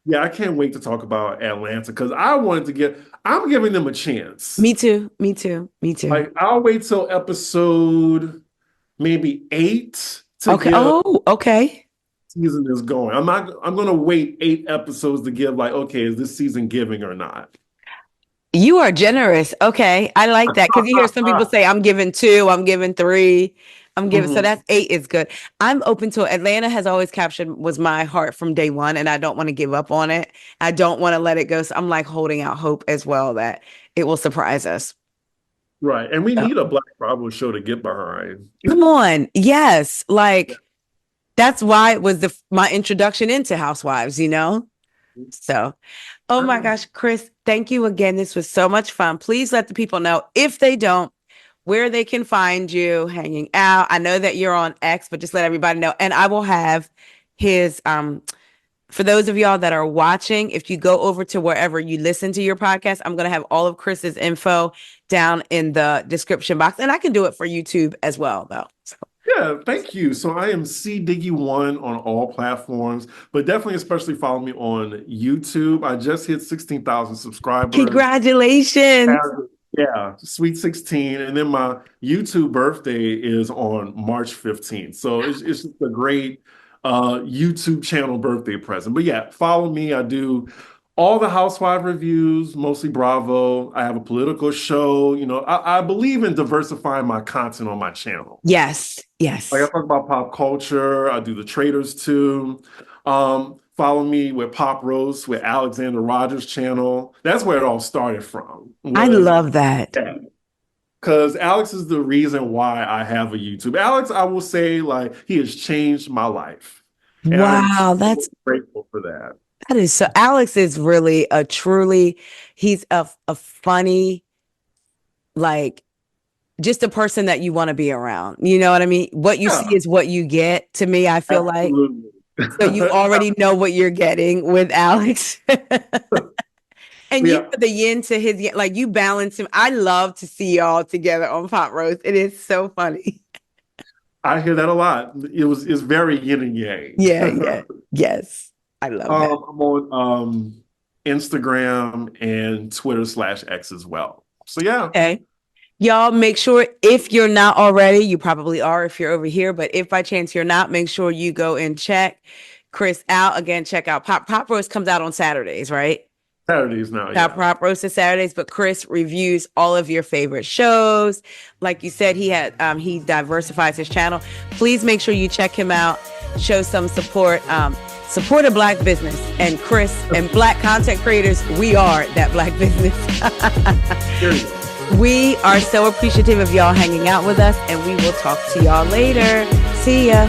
Yeah, I can't wait to talk about Atlanta because I wanted to get. I'm giving them a chance. Me too. Me too. Me too. Like I'll wait till episode maybe 8 to Okay. give Oh, okay. season is going. I'm going to wait 8 episodes to give like, okay, is this season giving or not? You are generous. Okay. I like that because you hear some people say, I'm giving 2, I'm giving 3, I'm giving. So that's 8 is good. I'm open to it. Atlanta has always captured was my heart from day one, and I don't want to give up on it. I don't want to let it go. So I'm like holding out hope as well that it will surprise us. Right. And we So, need a Black Bravo show to get behind. come on. Yes. Like that's why it was my introduction into Housewives, you know? So, oh my gosh, Chris, thank you again. This was so much fun. Please let the people know if they don't, where they can find you hanging out. I know that you're on X, but just let everybody know. And I will have his, for those of y'all that are watching, if you go over to wherever you listen to your podcast, I'm going to have all of Chris's info down in the description box. And I can do it for YouTube as well, though. So. Yeah, thank you. So I am C Diggy1 on all platforms, but definitely especially follow me on YouTube. I just hit 16,000 subscribers. Congratulations. Yeah, sweet 16. And then my YouTube birthday is on March 15th. So it's just a great YouTube channel birthday present. But yeah, follow me. I do all the housewife reviews, mostly Bravo. I have a political show. You know, I believe in diversifying my content on my channel. Yes, yes. Like I talk about pop culture. I do the traders too. Follow me with Pop Roast with Alexander Rogers' channel. That's where it all started from. I love that. Because Alex is the reason why I have a YouTube. Alex, I will say, like, he has changed my life. And wow, that's grateful for that. That is so. Alex is really he's a funny, like, just a person that you want to be around. You know what I mean? What you see is what you get. To me, I feel Absolutely. Like. So you already know what you're getting with Alex. And you put the yin to his yin, like you balance him. I love to see y'all together on Pop Roast. It is so funny. I hear that a lot. It's very yin and yang. Yeah. Yes. I love that. I'm on Instagram and Twitter/X as well. So yeah. Okay. Y'all make sure if you're not already, you probably are if you're over here, but if by chance you're not, make sure you go and check Chris out. Again, check out Pop Roast comes out on Saturdays, right? Saturdays now, yeah. Pop Roast is Saturdays, but Chris reviews all of your favorite shows. Like you said, he diversifies his channel. Please make sure you check him out. Show some support. Support a Black business. And Chris and Black content creators, we are that Black business. We are so appreciative of y'all hanging out with us, and we will talk to y'all later. See ya.